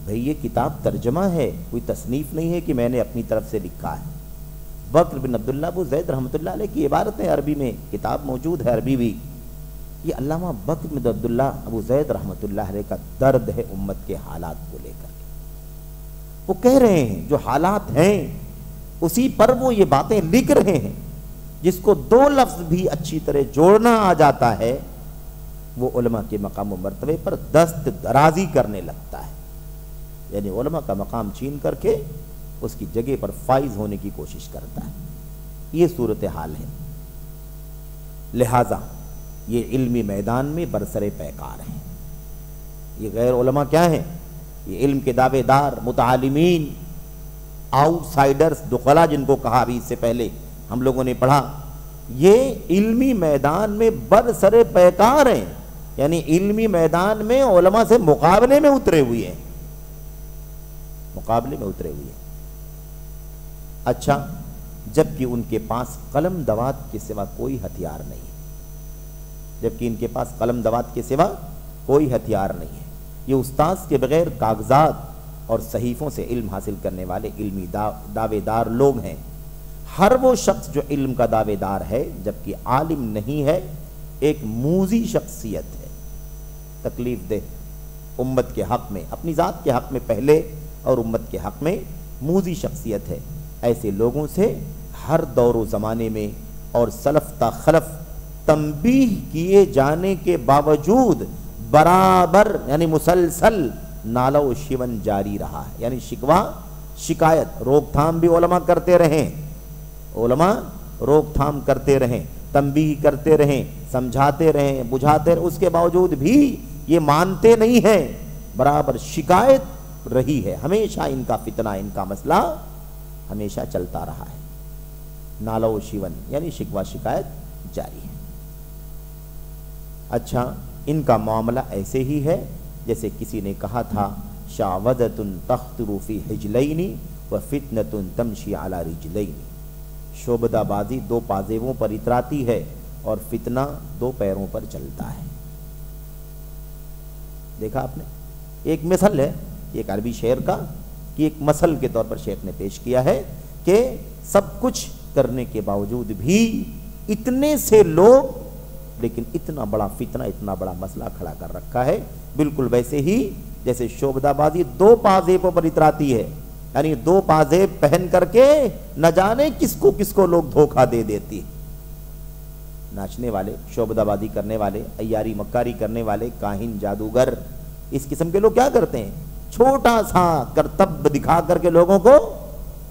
بھئی یہ کتاب ترجمہ ہے, کوئی تصنیف نہیں ہے کہ میں نے اپنی طرف سے لکھا ہے. بکر بن عبداللہ ابو زید رحمۃ اللہ علیہ کی عبارتیں عربی میں کتاب موجود ہے عربی بھی. یہ علامہ بکر بن عبداللہ ابو زید رحمۃ اللہ علیہ کا درد ہے امت کے حالات کو لے کر. وہ کہہ رہے ہیں جو حالات ہیں اسی پر وہ یہ باتیں لکھ رہے ہیں. جس کو 2 لفظ بھی اچھی طرح جوڑنا آ جاتا ہے وہ علماء کے مقام و مرتبے پر دست درازی کرنے لگتا ہے. یعنی علماء کا مقام چھین کر کے اس کی جگہ پر فائز ہونے کی کوشش کرتا ہے. یہ صورتحال ہے. لہذا یہ علمی میدان میں برسر پیکار ہیں. یہ غیر علماء کیا ہیں؟ یہ علم کے دعوے دار, متعالمین, آؤٹ سائڈرز, دخلا جن کو کہا ابھی اس سے پہلے ہم لوگوں نے پڑھا. یہ علمی میدان میں برسر پیکار ہیں. یعنی علمی میدان میں علماء سے مقابلے میں اترے ہوئے ہیں. مقابلے میں اترے ہوئے ہیں. اچھا جبکہ ان کے پاس قلم دوات کے سوا کوئی ہتھیار نہیں ہے. جبکہ ان کے پاس قلم دوات کے سوا کوئی ہتھیار نہیں ہے. یہ استاذ کے بغیر کاغذات اور صحیفوں سے علم حاصل کرنے والے علمی دعوے دار لوگ ہیں. ہر وہ شخص جو علم کا دعوے دار ہے جبکہ عالم نہیں ہے ایک موذی شخصیت ہے, تکلیف دہ امت کے حق میں, اپنی ذات کے حق میں پہلے اور امت کے حق میں موذی شخصیت ہے. ایسے لوگوں سے ہر دور و زمانے میں اور سلف تا خلف تنبیہ کیے جانے کے باوجود برابر یعنی مسلسل نالہ و شیون جاری رہا ہے. یعنی شکوہ شکایت روک تھام بھی علماء کرتے رہیں, علماء روک تھام کرتے رہیں, تنبیہ کرتے رہیں, سمجھاتے رہیں, بجھاتے رہیں, اس کے باوجود بھی یہ مانتے نہیں ہیں. برابر شکایت رہی ہے. ہمیشہ ان کا فتنہ, ان کا مسئلہ ہمیشہ چلتا رہا ہے. نالہ و شیون یعنی شکوہ شکایت جاری ہے. اچھا ان کا معاملہ ایسے ہی ہے جیسے کسی نے کہا تھا شعوذۃ تخطر فی حجلین وفتنۃ تمشی علی رجلین. شعبدہ بازی 2 پازیبوں پر اتراتی ہے اور فتنہ 2 پیروں پر چلتا ہے. دیکھا آپ نے, ایک مثل ہے ایک عربی شعر کا کہ ایک مثل کے طور پر شیخ نے پیش کیا ہے کہ سب کچھ کرنے کے باوجود بھی اتنے سے لوگ لیکن اتنا بڑا فتنہ, اتنا بڑا مسئلہ کھڑا کر رکھا ہے. بالکل ویسے ہی جیسے شعبدہ بازی 2 پازیبوں پر اتراتی ہے. یعنی 2 پازیب پہن کر کے نہ جانے کس کو لوگ دھوکہ دے دیتی. ناچنے والے, شعبدہ بازی کرنے والے, عیاری مکاری کرنے والے, کاہن, جادوگر, اس قسم کے لوگ کیا کرتے ہیں چھوٹا سا کرتب دکھا کر کے لوگوں کو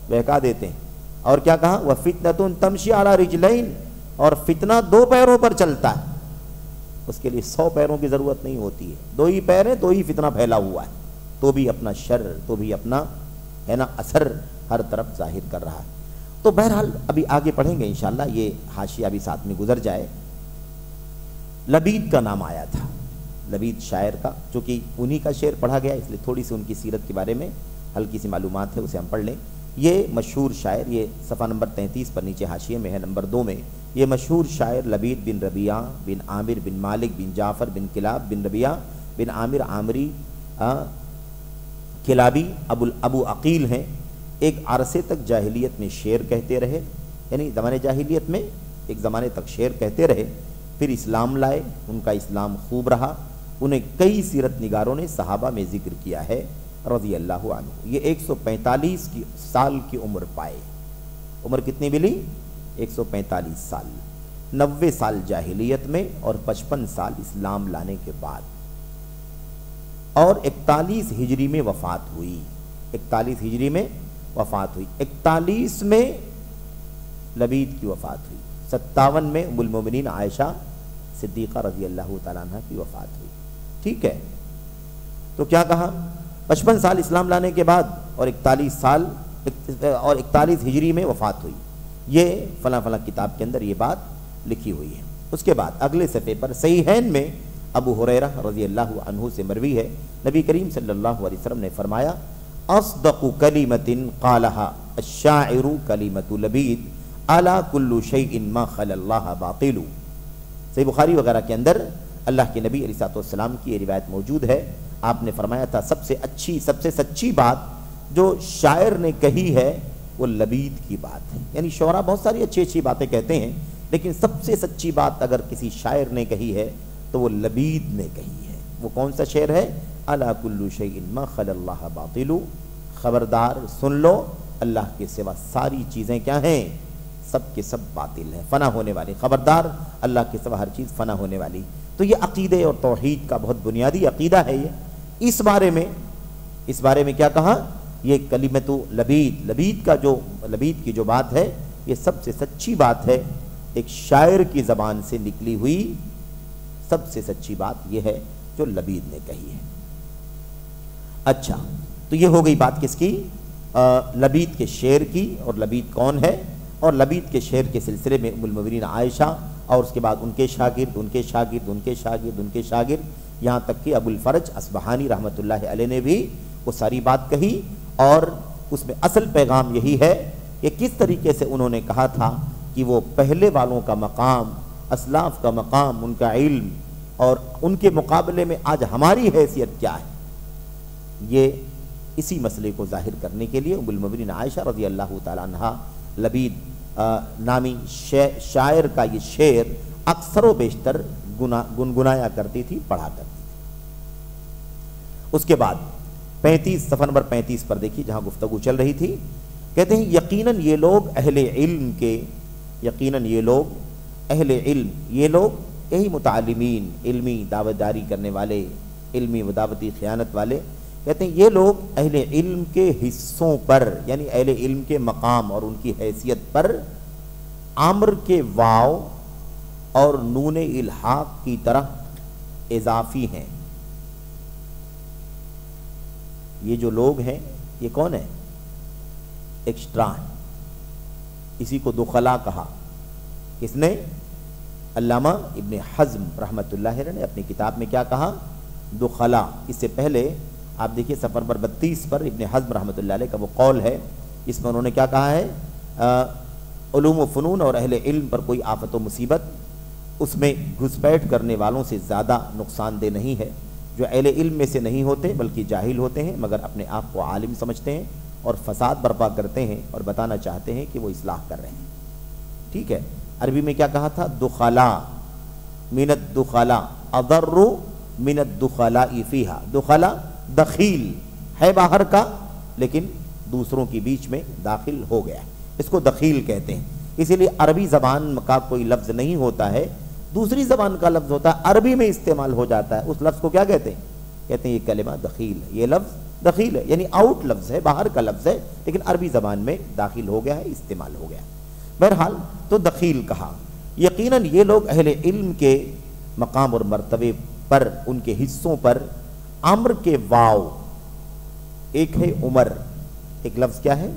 بہکا دیتے ہیں. اور کیا کہا وَفِتْنَةٌ تَمْشِي عَلَى رِجْلَيْنِ, اور فتنہ 2 پیروں پر چلتا ہے. اس کے لیے 100 پیروں کی ضرورت نہیں ہوتی ہے. 2 ہی پیر ہیں, 2 ہی فتنہ پھیلا ہوا ہے, تو بھی اپنا شر, تو بھی اپنا ہے نا اثر ہر طرف ظاہر کر رہا ہے. تو بہرحال ابھی آگے پڑھیں گے انشاءاللہ, یہ حاشیہ بھی ساتھ میں گزر جائے. لبید کا نام آیا تھا، لبید شاعر کا، چونکہ انہی کا شعر پڑھا گیا اس لیے تھوڑی سی ان کی سیرت کے بارے میں ہلکی سی معلومات ہے، اسے ہم پڑھ لیں۔ یہ مشہور شاعر، یہ صفحہ نمبر 33 پر نیچے حاشیے میں ہے نمبر 2 میں، یہ مشہور شاعر لبید بن ربیعہ بن عامر بن مالک بن جعفر بن کلاب بن ربیعہ بن عامر عامری کلابی ابو عقیل ہیں۔ ایک عرصے تک جاہلیت میں شعر کہتے رہے، یعنی زمانے جاہلیت میں ایک زمانے تک شعر کہتے رہے، پھر اسلام لائے، ان کا اسلام خوب رہا، انہیں کئی سیرت نگاروں نے صحابہ میں ذکر کیا ہے رضی اللہ عنہ۔ یہ 145 سال کی عمر پائے، عمر کتنی ملی؟ 145 سال، 90 سال جاہلیت میں اور 55 سال اسلام لانے کے بعد، اور 41 ہجری میں وفات ہوئی، 41 ہجری میں وفات ہوئی، 41 میں لبید کی وفات ہوئی، 57 میں ام المومنین عائشہ صدیقہ رضی اللہ تعالیٰ عنہ کی وفات ہوئی۔ ٹھیک ہے، تو کیا کہا؟ 55 سال اسلام لانے کے بعد اور 41 ہجری میں وفات ہوئی، یہ فلاں فلاں کتاب کے اندر یہ بات لکھی ہوئی ہے۔ اس کے بعد اگلے صفحے پر صحیحین میں ابو ہریرہ رضی اللہ عنہ سے مروی ہے، نبی کریم صلی اللہ علیہ وسلم نے فرمایا اصدق کلمۃ قالها الشاعر کلمۃ لبید الا کل شیء ما خلا اللہ باطل۔ صحیح بخاری وغیرہ کے اندر اللہ کے نبی علیہ السلام کی یہ روایت موجود ہے، آپ نے فرمایا تھا سب سے سچی بات جو شاعر نے کہی ہے وہ لبید کی بات ہے، یعنی شعراء بہت ساری اچھی باتیں کہتے ہیں، لیکن سب سے سچی بات اگر کسی شاعر نے کہی ہے تو وہ لبید نے کہی ہے۔ وہ کون سا شعر ہے؟ الا کل شیء ما خلا اللہ باطل، خبردار سن لو اللہ کے سوا ساری چیزیں کیا ہیں؟ سب کے سب باطل ہیں، فنا ہونے والی، خبردار اللہ کے سوا ہر چیز فنا ہونے والی۔ تو یہ عقیدے اور توحید کا بہت بنیادی عقیدہ ہے۔ یہ اس بارے میں کیا کہا؟ یہ کلمۃ لبید کی جو بات ہے یہ سب سے سچی بات ہے، ایک شاعر کی زبان سے نکلی ہوئی سب سے سچی بات یہ ہے جو لبید نے کہی ہے۔ اچھا، تو یہ ہو گئی بات کس کی؟ لبید کے شعر کی، اور لبید کون ہے، اور لبید کے شعر کے سلسلے میں ام المومنین عائشہ اور اس کے بعد ان کے شاگرد یہاں تک کہ ابو الفرج اصبہانی رحمۃ اللہ علیہ نے بھی وہ ساری بات کہی، اور اس میں اصل پیغام یہی ہے کہ کس طریقے سے انہوں نے کہا تھا کہ وہ پہلے والوں کا مقام، اسلاف کا مقام، ان کا علم، اور ان کے مقابلے میں آج ہماری حیثیت کیا ہے، یہ اسی مسئلے کو ظاہر کرنے کے لیے ام المومنین عائشہ رضی اللہ تعالیٰ عنہ لبید نامی شاعر کا یہ شعر اکثر و بیشتر گنگنایا کرتی تھی، پڑھا کرتی تھی۔ اس کے بعد 35 صفحہ نمبر 35 پر دیکھیے جہاں گفتگو چل رہی تھی، کہتے ہیں یقیناً یہ لوگ اہل علم یہی متعلمین، علمی دعوت داری کرنے والے، علمی و دعوتی خیانت والے، کہتے ہیں یہ لوگ اہل علم کے حصوں پر، یعنی اہل علم کے مقام اور ان کی حیثیت پر عمر کے واو اور نون الحاق کی طرح اضافی ہیں۔ یہ جو لوگ ہیں یہ کون ہے؟ ایکسٹرا ہیں، اسی کو دخلا کہا۔ کس نے؟ علامہ ابن حزم رحمۃ اللہ علیہ نے اپنی کتاب میں کیا کہا؟ دخلا۔ اس سے پہلے آپ دیکھیے صفحہ نمبر 32 پر ابن حزم رحمۃ اللہ علیہ کا وہ قول ہے، اس میں انہوں نے کیا کہا ہے؟ علوم و فنون اور اہل علم پر کوئی آفت و مصیبت اس میں گھسپیٹ کرنے والوں سے زیادہ نقصان دہ نہیں ہے، جو اہل علم میں سے نہیں ہوتے بلکہ جاہل ہوتے ہیں، مگر اپنے آپ کو عالم سمجھتے ہیں اور فساد برپا کرتے ہیں اور بتانا چاہتے ہیں کہ وہ اصلاح کر رہے ہیں۔ ٹھیک ہے، عربی میں کیا کہا تھا؟ دخلا، من الدخلا، اضر من الدخلاء فیہا۔ دخلا دخیل ہے باہر کا لیکن دوسروں کے بیچ میں داخل ہو گیا، اس کو دخیل کہتے ہیں۔ اسی لیے عربی زبان کا کوئی لفظ نہیں ہوتا ہے، دوسری زبان کا لفظ ہوتا ہے، عربی میں استعمال ہو جاتا ہے، اس لفظ کو کیا کہتے ہیں؟ کہتے ہیں یہ کلمہ دخیل ہے، یہ لفظ دخیل ہے، یعنی آؤٹ لفظ ہے، باہر کا لفظ ہے، لیکن عربی زبان میں داخل ہو گیا ہے، استعمال ہو گیا۔ بہرحال تو دخیل کہا۔ یقیناً یہ لوگ اہل علم کے مقام اور مرتبے پر، ان کے حصوں پر عمر کے واو، ایک ہے عمر، ایک لفظ کیا ہے؟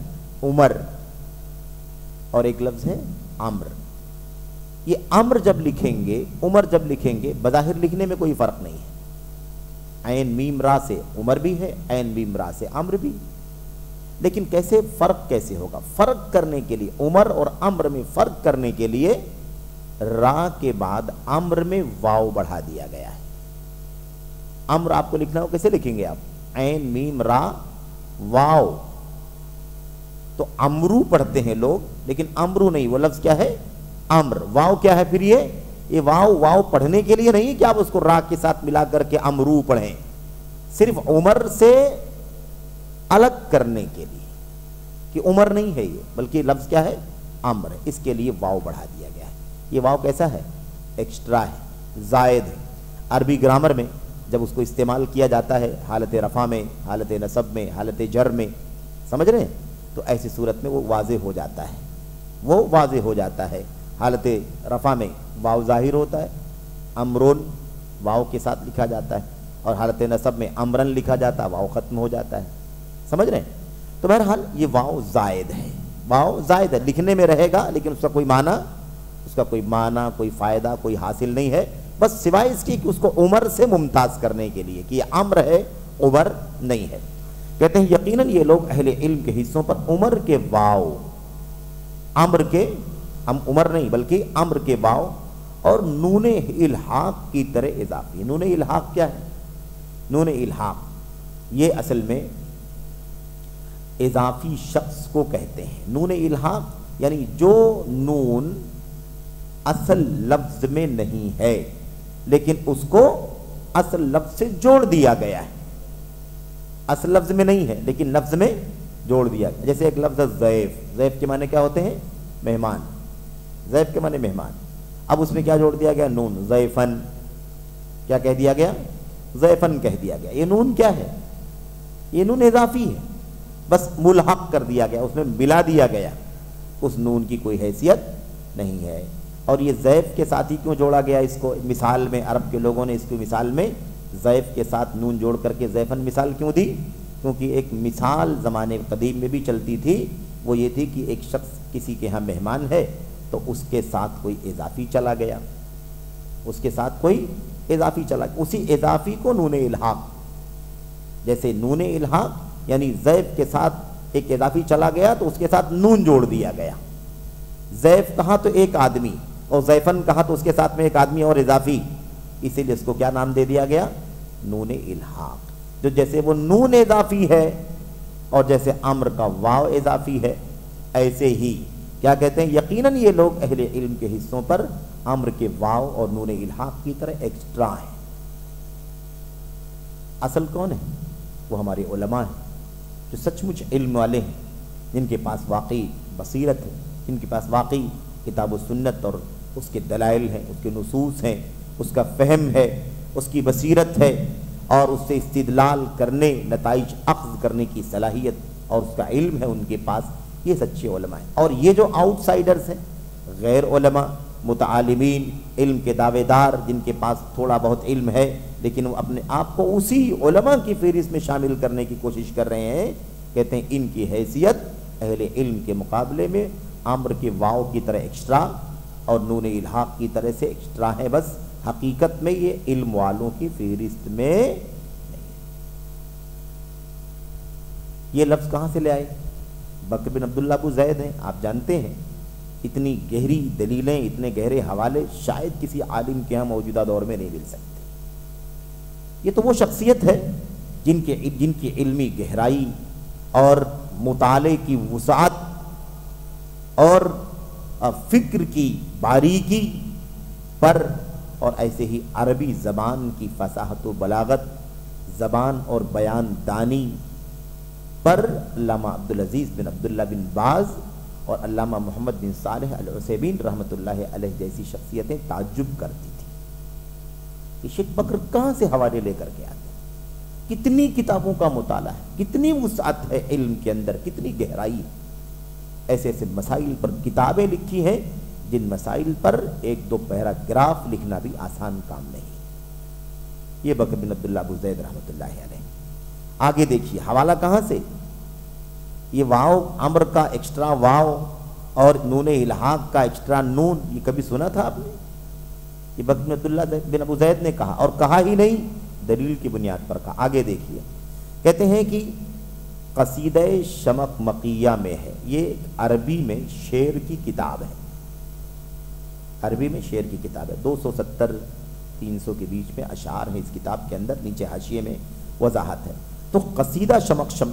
عمر، اور ایک لفظ ہے عمر۔ یہ امر جب لکھیں گے، عمر جب لکھیں گے، بظاہر لکھنے میں کوئی فرق نہیں ہے، عین میم را سے عمر بھی ہے، عین میم را سے امر بھی، لیکن کیسے فرق کیسے ہوگا؟ فرق کرنے کے لیے، عمر اور امر میں فرق کرنے کے لیے را کے بعد امر میں واو بڑھا دیا گیا ہے۔ امر آپ کو لکھنا ہو کیسے لکھیں گے آپ؟ عین میم را واو، تو امرو پڑھتے ہیں لوگ، لیکن امرو نہیں، وہ لفظ کیا ہے؟ امر۔ واو کیا ہے پھر؟ یہ واو پڑھنے کے لیے نہیں کہ آپ اس کو را کے ساتھ ملا کر کے امرو پڑھیں، صرف عمر سے الگ کرنے کے لیے کہ عمر نہیں ہے یہ، بلکہ لفظ کیا ہے؟ امر ہے، اس کے لیے واو بڑھا دیا گیا ہے۔ یہ واو کیسا ہے؟ ایکسٹرا ہے، زائد ہے۔ عربی گرامر میں جب اس کو استعمال کیا جاتا ہے حالت رفع میں، حالت نصب میں، حالت جر میں، سمجھ رہے ہیں؟ تو ایسی صورت میں وہ واضح ہو جاتا ہے، وہ واضح ہو جاتا ہے۔ حالت رفع میں واو ظاہر ہوتا ہے، امرون واو کے ساتھ لکھا جاتا ہے، اور حالت نصب میں امرن لکھا جاتا ہے، واو ختم ہو جاتا ہے، سمجھ رہے ہیں؟ تو بہرحال یہ واو زائد ہے، واو زائد ہے، لکھنے میں رہے گا لیکن اس کا کوئی معنی، کوئی فائدہ، کوئی حاصل نہیں ہے، بس سوائے اس کی کہ اس کو عمر سے ممتاز کرنے کے لیے کہ یہ امر ہے، عمر نہیں ہے۔ کہتے ہیں یقیناً یہ لوگ اہل علم کے حصوں پر عمر کے واو، امر کے، عمر نہیں بلکہ امر کے واو اور نون الحاق کی طرح اضافی۔ نون الحاق کیا ہے؟ نون الحاق یہ اصل میں اضافی شخص کو کہتے ہیں۔ نون الحاق یعنی جو نون اصل لفظ میں نہیں ہے لیکن اس کو اصل لفظ سے جوڑ دیا گیا ہے، اصل لفظ میں نہیں ہے لیکن لفظ میں جوڑ دیا گیا۔ جیسے ایک لفظ ضیف، ضیف کے معنی کیا ہوتے ہیں؟ مہمان، ضیف کے معنی مہمان، اب اس میں کیا جوڑ دیا گیا؟ نون، ضیفن، کیا کہہ دیا گیا؟ ضیفن کہہ دیا گیا۔ یہ نون کیا ہے؟ یہ نون اضافی ہے، بس ملحق کر دیا گیا، اس میں ملا دیا گیا، اس نون کی کوئی حیثیت نہیں ہے۔ اور یہ ضیف کے ساتھ ہی کیوں جوڑا گیا اس کو؟ مثال میں عرب کے لوگوں نے اس کو مثال میں ضیف کے ساتھ نون جوڑ کر کے ضیفن مثال کیوں دی؟ کیونکہ ایک مثال زمانے قدیم میں بھی چلتی تھی، وہ یہ تھی کہ ایک شخص کسی کے ہاں مہمان ہے تو اس کے ساتھ کوئی اضافی چلا گیا، اس کے ساتھ کوئی اضافی چلا گیا، اسی اضافی کو نون الحاق، جیسے نون الحاق یعنی ضیف کے ساتھ ایک اضافی چلا گیا تو اس کے ساتھ نون جوڑ دیا گیا۔ ضیف کہا تو ایک آدمی، اور ضیفن کہا تو اس کے ساتھ میں ایک آدمی اور اضافی، اسی لیے اس کو کیا نام دے دیا گیا؟ نون الحاق۔ جو جیسے وہ نون اضافی ہے اور جیسے امر کا واو اضافی ہے، ایسے ہی کیا کہتے ہیں؟ یقیناً یہ لوگ اہل علم کے حصوں پر امر کے واو اور نون الحاق کی طرح ایکسٹرا ہیں۔ اصل کون ہے؟ وہ ہمارے علماء ہیں جو سچ مچ علم والے ہیں، جن کے پاس واقعی بصیرت ہے، جن کے پاس واقعی کتاب و سنت اور اس کے دلائل ہیں، اس کے نصوص ہیں، اس کا فہم ہے، اس کی بصیرت ہے، اور اس سے استدلال کرنے، نتائج اخذ کرنے کی صلاحیت اور اس کا علم ہے ان کے پاس۔ یہ سچے علماء ہیں۔ اور یہ جو آؤٹ سائڈرز ہیں، غیر علماء، متعالمین، علم کے دعوے دار، جن کے پاس تھوڑا بہت علم ہے لیکن وہ اپنے آپ کو اسی علماء کی فہرست میں شامل کرنے کی کوشش کر رہے ہیں، کہتے ہیں ان کی حیثیت اہل علم کے مقابلے میں امر کے واو کی طرح ایکسٹرا اور نون الحاق کی طرح سے ایکسٹرا ہے، بس حقیقت میں یہ علم والوں کی فہرست میں نہیں۔ یہ لفظ کہاں سے لے آئے؟ بکر بن عبداللہ ابو زید ہیں، آپ جانتے ہیں، اتنی گہری دلیلیں، اتنے گہرے حوالے شاید کسی عالم کے ہاں موجودہ دور میں نہیں مل سکتے۔ یہ تو وہ شخصیت ہے جن کی علمی گہرائی اور مطالعے کی وسعت اور فکر کی باریکی پر، اور ایسے ہی عربی زبان کی فصاحت و بلاغت، زبان اور بیان دانی پر علامہ عبدالعزیز بن عبداللہ بن باز اور علامہ محمد بن صالح العثیمین رحمۃ اللہ علیہ جیسی شخصیتیں تعجب کرتی تھی کہ شیخ بکر کہاں سے حوالے لے کر کے آتے ہیں، کتنی کتابوں کا مطالعہ ہے، کتنی وسعت ہے علم کے اندر، کتنی گہرائی ہے۔ ایسے ایسے مسائل پر کتابیں لکھی ہیں جن مسائل پر ایک دو پیراگراف لکھنا بھی آسان کام نہیں۔ یہ بکر بن عبداللہ ابو زید رحمۃ اللہ علیہ۔ آگے دیکھیے حوالہ کہاں سے؟ یہ واو، امر کا ایکسٹرا واو اور نون الحاق کا ایکسٹرا نون یہ کبھی سنا تھا آپ نے؟ یہ بکر عبداللہ بن ابو زید نے کہا، اور کہا ہی نہیں، دلیل کی بنیاد پر کہا۔ آگے دیکھیے، کہتے ہیں کہ قصیدہ شمقمقیہ میں ہے، یہ عربی میں شعر کی کتاب ہے، عربی میں شعر کی کتاب ہے، 270-300 کے بیچ میں اشعار ہیں اس کتاب کے اندر، نیچے حاشیے میں وضاحت ہے۔ تو قصیدہ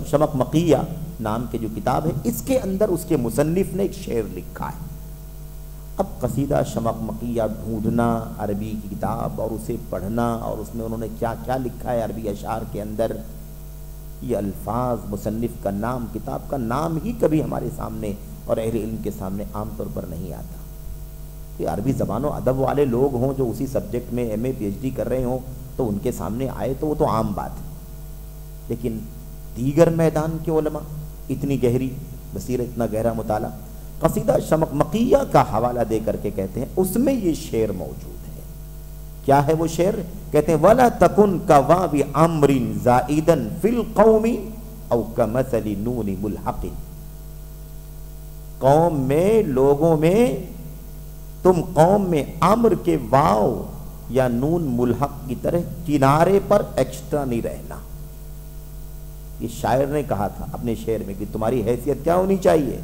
شمقمقیہ نام کے جو کتاب ہے، اس کے اندر اس کے مصنف نے ایک شعر لکھا ہے۔ اب قصیدہ شمقمقیہ ڈھونڈنا عربی کی کتاب اور اسے پڑھنا، اور اس میں انہوں نے کیا کیا لکھا ہے عربی اشعار کے اندر، یہ الفاظ، مصنف کا نام، کتاب کا نام ہی کبھی ہمارے سامنے اور اہل علم کے سامنے عام طور پر نہیں آتا۔ کہ عربی زبان و ادب والے لوگ ہوں جو اسی سبجیکٹ میں ایم اے پی ایچ ڈی کر رہے ہوں تو ان کے سامنے آئے تو وہ تو عام بات ہے، لیکن دیگر میدان کے علماء اتنی گہری بصیرت، اتنا گہرا مطالعہ، قصیدہ شمقمقیہ کا حوالہ دے کر کے کہتے ہیں اس میں یہ شعر موجود ہے۔ کیا ہے وہ شعر؟ کہتے ہیں وَلَا تَكُنْ كَوَابِ عَمْرٍ زَائِدًا فِي الْقَوْمِ اَوْ كَمَثَلِ نُونِ مُلْحَقٍ، قوم میں، لوگوں میں، تم قوم میں عمر کے واو یا نون ملحق کی طرح کنارے پر ایکسٹرا نہیں رہنا۔ یہ شاعر نے کہا تھا اپنے شعر میں کہ تمہاری حیثیت کیا ہونی چاہیے؟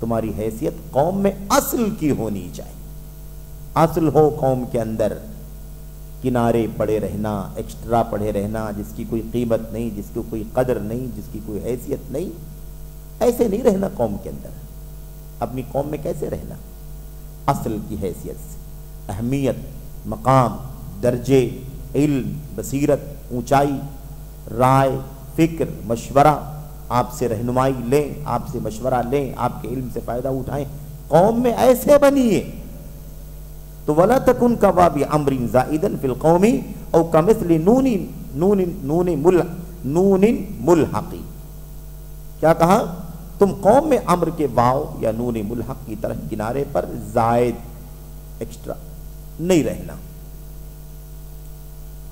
تمہاری حیثیت قوم میں اصل کی ہونی چاہیے، اصل ہو قوم کے اندر، کنارے پڑے رہنا، ایکسٹرا پڑے رہنا، جس کی کوئی قیمت نہیں، جس کی کوئی قدر نہیں، جس کی کوئی حیثیت نہیں، ایسے نہیں رہنا قوم کے اندر۔ اپنی قوم میں کیسے رہنا؟ اصل کی حیثیت سے، اہمیت، مقام، درجے، علم، بصیرت، اونچائی، رائے، فکر، مشورہ، آپ سے رہنمائی لیں، آپ سے مشورہ لیں، آپ کے علم سے فائدہ اٹھائیں، قوم میں ایسے بنیے۔ تو وَلَا تَكُنْ كَوَابِ عَمْرٍ زَائِدًا فِي الْقَوْمِ اَوْ كَمِثْلِ نُونٍ مُلْحَقِ، کیا کہا؟ تم قوم میں عمر کے واو یا نون ملحق کی طرح کنارے پر زائد، ایکسٹرا نہیں رہنا۔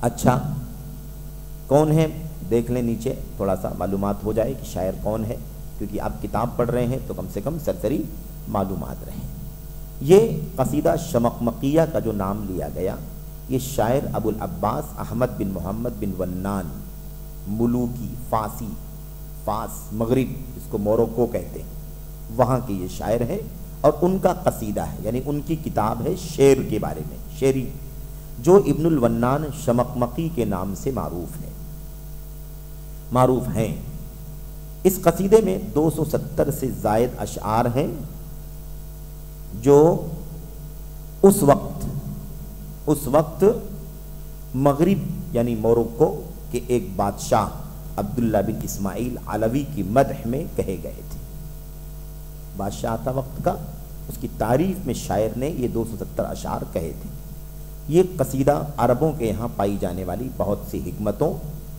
اچھا، کون ہے؟ دیکھ لیں نیچے، تھوڑا سا معلومات ہو جائے کہ شاعر کون ہے، کیونکہ آپ کتاب پڑھ رہے ہیں تو کم سے کم سرسری معلومات رہیں۔ یہ قصیدہ شمقمقیہ کا جو نام لیا گیا، یہ شاعر ابو العباس احمد بن محمد بن ونان ملوکی، فاس مغرب، اس کو موروکو کہتے ہیں، وہاں کے یہ شاعر ہیں، اور ان کا قصیدہ ہے، یعنی ان کی کتاب ہے شعر کے بارے میں، شعری، جو ابن الونان شمقمقی کے نام سے معروف ہیں۔ اس قصیدے میں 270 سے زائد اشعار ہیں، جو اس وقت مغرب یعنی موروکو کے ایک بادشاہ عبداللہ بن اسماعیل علوی کی مدح میں کہے گئے تھے۔ بادشاہ تھا وقت کا، اس کی تعریف میں شاعر نے یہ 270 اشعار کہے تھے۔ یہ قصیدہ عربوں کے یہاں پائی جانے والی بہت سی حکمتوں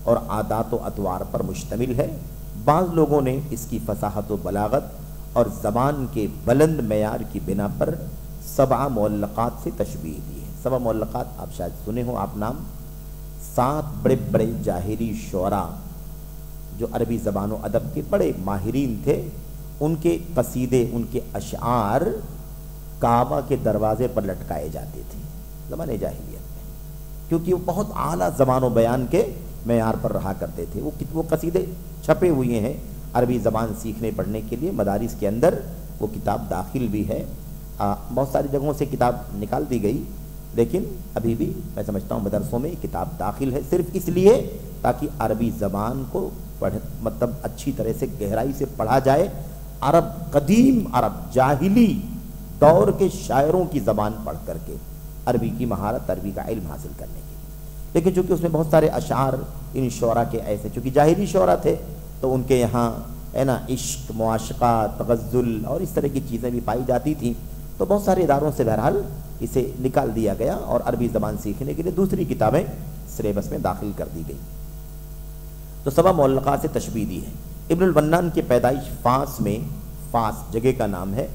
اور عادات و اطوار پر مشتمل ہے۔ بعض لوگوں نے اس کی فصاحت و بلاغت اور زبان کے بلند معیار کی بنا پر 7 معلقات سے تشبیہ دی ہے۔ 7 معلقات آپ شاید سنے ہو آپ نام، 7 بڑے بڑے جاہلی شعراء جو عربی زبان و ادب کے بڑے ماہرین تھے، ان کے قصیدے، ان کے اشعار کعبہ کے دروازے پر لٹکائے جاتے تھے زمانے جاہلیت میں، کیونکہ وہ بہت اعلیٰ زبان و بیان کے معیار پر رہا کرتے تھے۔ وہ قصیدے چھپے ہوئے ہیں عربی زبان سیکھنے پڑھنے کے لیے، مدارس کے اندر وہ کتاب داخل بھی ہے، بہت ساری جگہوں سے کتاب نکال دی گئی، لیکن ابھی بھی میں سمجھتا ہوں مدرسوں میں کتاب داخل ہے، صرف اس لیے تاکہ عربی زبان کو مطلب اچھی طرح سے گہرائی سے پڑھا جائے، قدیم عرب جاہلی دور کے شاعروں کی زبان پڑھ کر کے عربی کی مہارت، عربی کا علم حاصل کرنے کے لیے۔ لیکن چونکہ اس میں بہت سارے اشعار ان شعراء کے ایسے، چونکہ جاہلی شعراء تھے تو ان کے یہاں ہے نا عشق، معاشقہ، تغزل اور اس طرح کی چیزیں بھی پائی جاتی تھیں، تو بہت سارے اداروں سے بہرحال اسے نکال دیا گیا اور عربی زبان سیکھنے کے لیے دوسری کتابیں سلیبس میں داخل کر دی گئی۔ تو 7 معلقات سے تشبیہ دی ہے۔ ابن الونان کی پیدائش فاس میں، فاس جگہ کا نام ہے،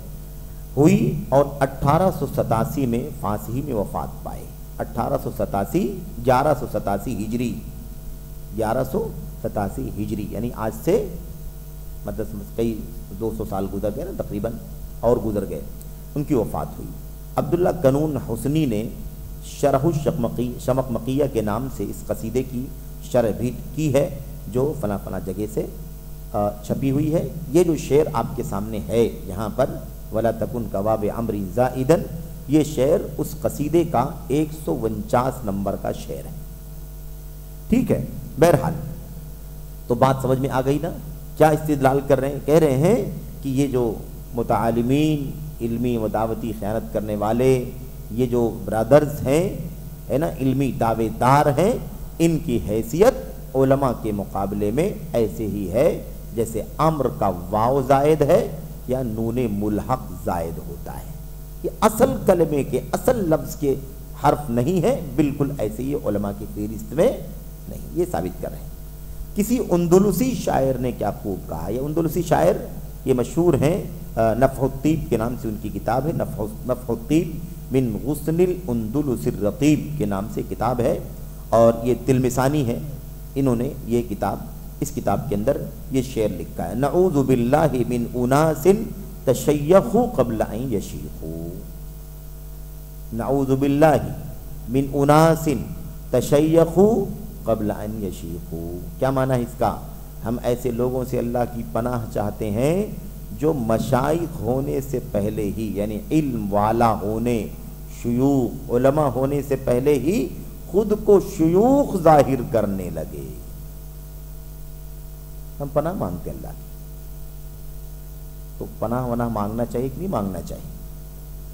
ہوئی اور 1887 میں فاس ہی میں وفات پائے۔ 1187 ہجری، 1187 ہجری، یعنی آج سے مطلب کئی 200 سال گزر گئے نا تقریباً، اور گزر گئے، ان کی وفات ہوئی۔ عبداللہ کنون حسنی نے شرح الشمقمقیہ کے نام سے اس قصیدے کی شرح بھی کی ہے، جو فلاں فلاں جگہ سے چھپی ہوئی ہے۔ یہ جو شعر آپ کے سامنے ہے یہاں پر وَلَا تَكُنْ كَوَابِ عَمْرٍ زَائِدًا، یہ شعر اس قصیدے کا 149 نمبر کا شعر ہے، ٹھیک ہے۔ بہرحال تو بات سمجھ میں آ گئی نا، کیا استدلال کر رہے ہیں؟ کہہ رہے ہیں کہ یہ جو متعالمین، علمی و دعوتی خیانت کرنے والے، یہ جو برادرز ہیں، ہے نا، علمی دعوے دار ہیں، ان کی حیثیت علماء کے مقابلے میں ایسے ہی ہے جیسے امر کا واو زائد ہے یا نون ملحق زائد ہوتا ہے۔ یہ اصل کلمے کے، اصل لفظ کے حرف نہیں ہے، بالکل ایسے ہی علماء کی فہرست میں نہیں، یہ ثابت کر رہے ہیں۔ کسی اندلسی شاعر نے کیا خوب کہا، یہ اندلسی شاعر یہ مشہور ہیں، نفح الطیب کے نام سے ان کی کتاب ہے، نفح الطیب من غصن الاندلس الرطیب کے نام سے کتاب ہے، اور یہ تلمسانی ہے، انہوں نے یہ کتاب، اس کتاب کے اندر یہ شعر لکھا ہے، نعوذ باللہ من اناس تشیخوا قبل ان یشیخوا، نعوذ باللہ من اناس تشیخوا قبل ان یشیخوا۔ کیا معنی ہے اس کا؟ ہم ایسے لوگوں سے اللہ کی پناہ چاہتے ہیں جو مشائخ ہونے سے پہلے ہی، یعنی علم والا ہونے، شیوخ علماء ہونے سے پہلے ہی خود کو شیوخ ظاہر کرنے لگے۔ ہم پناہ مانگتے اللہ کی، تو پناہ ونا مانگنا چاہیے کہ نہیں مانگنا چاہیے؟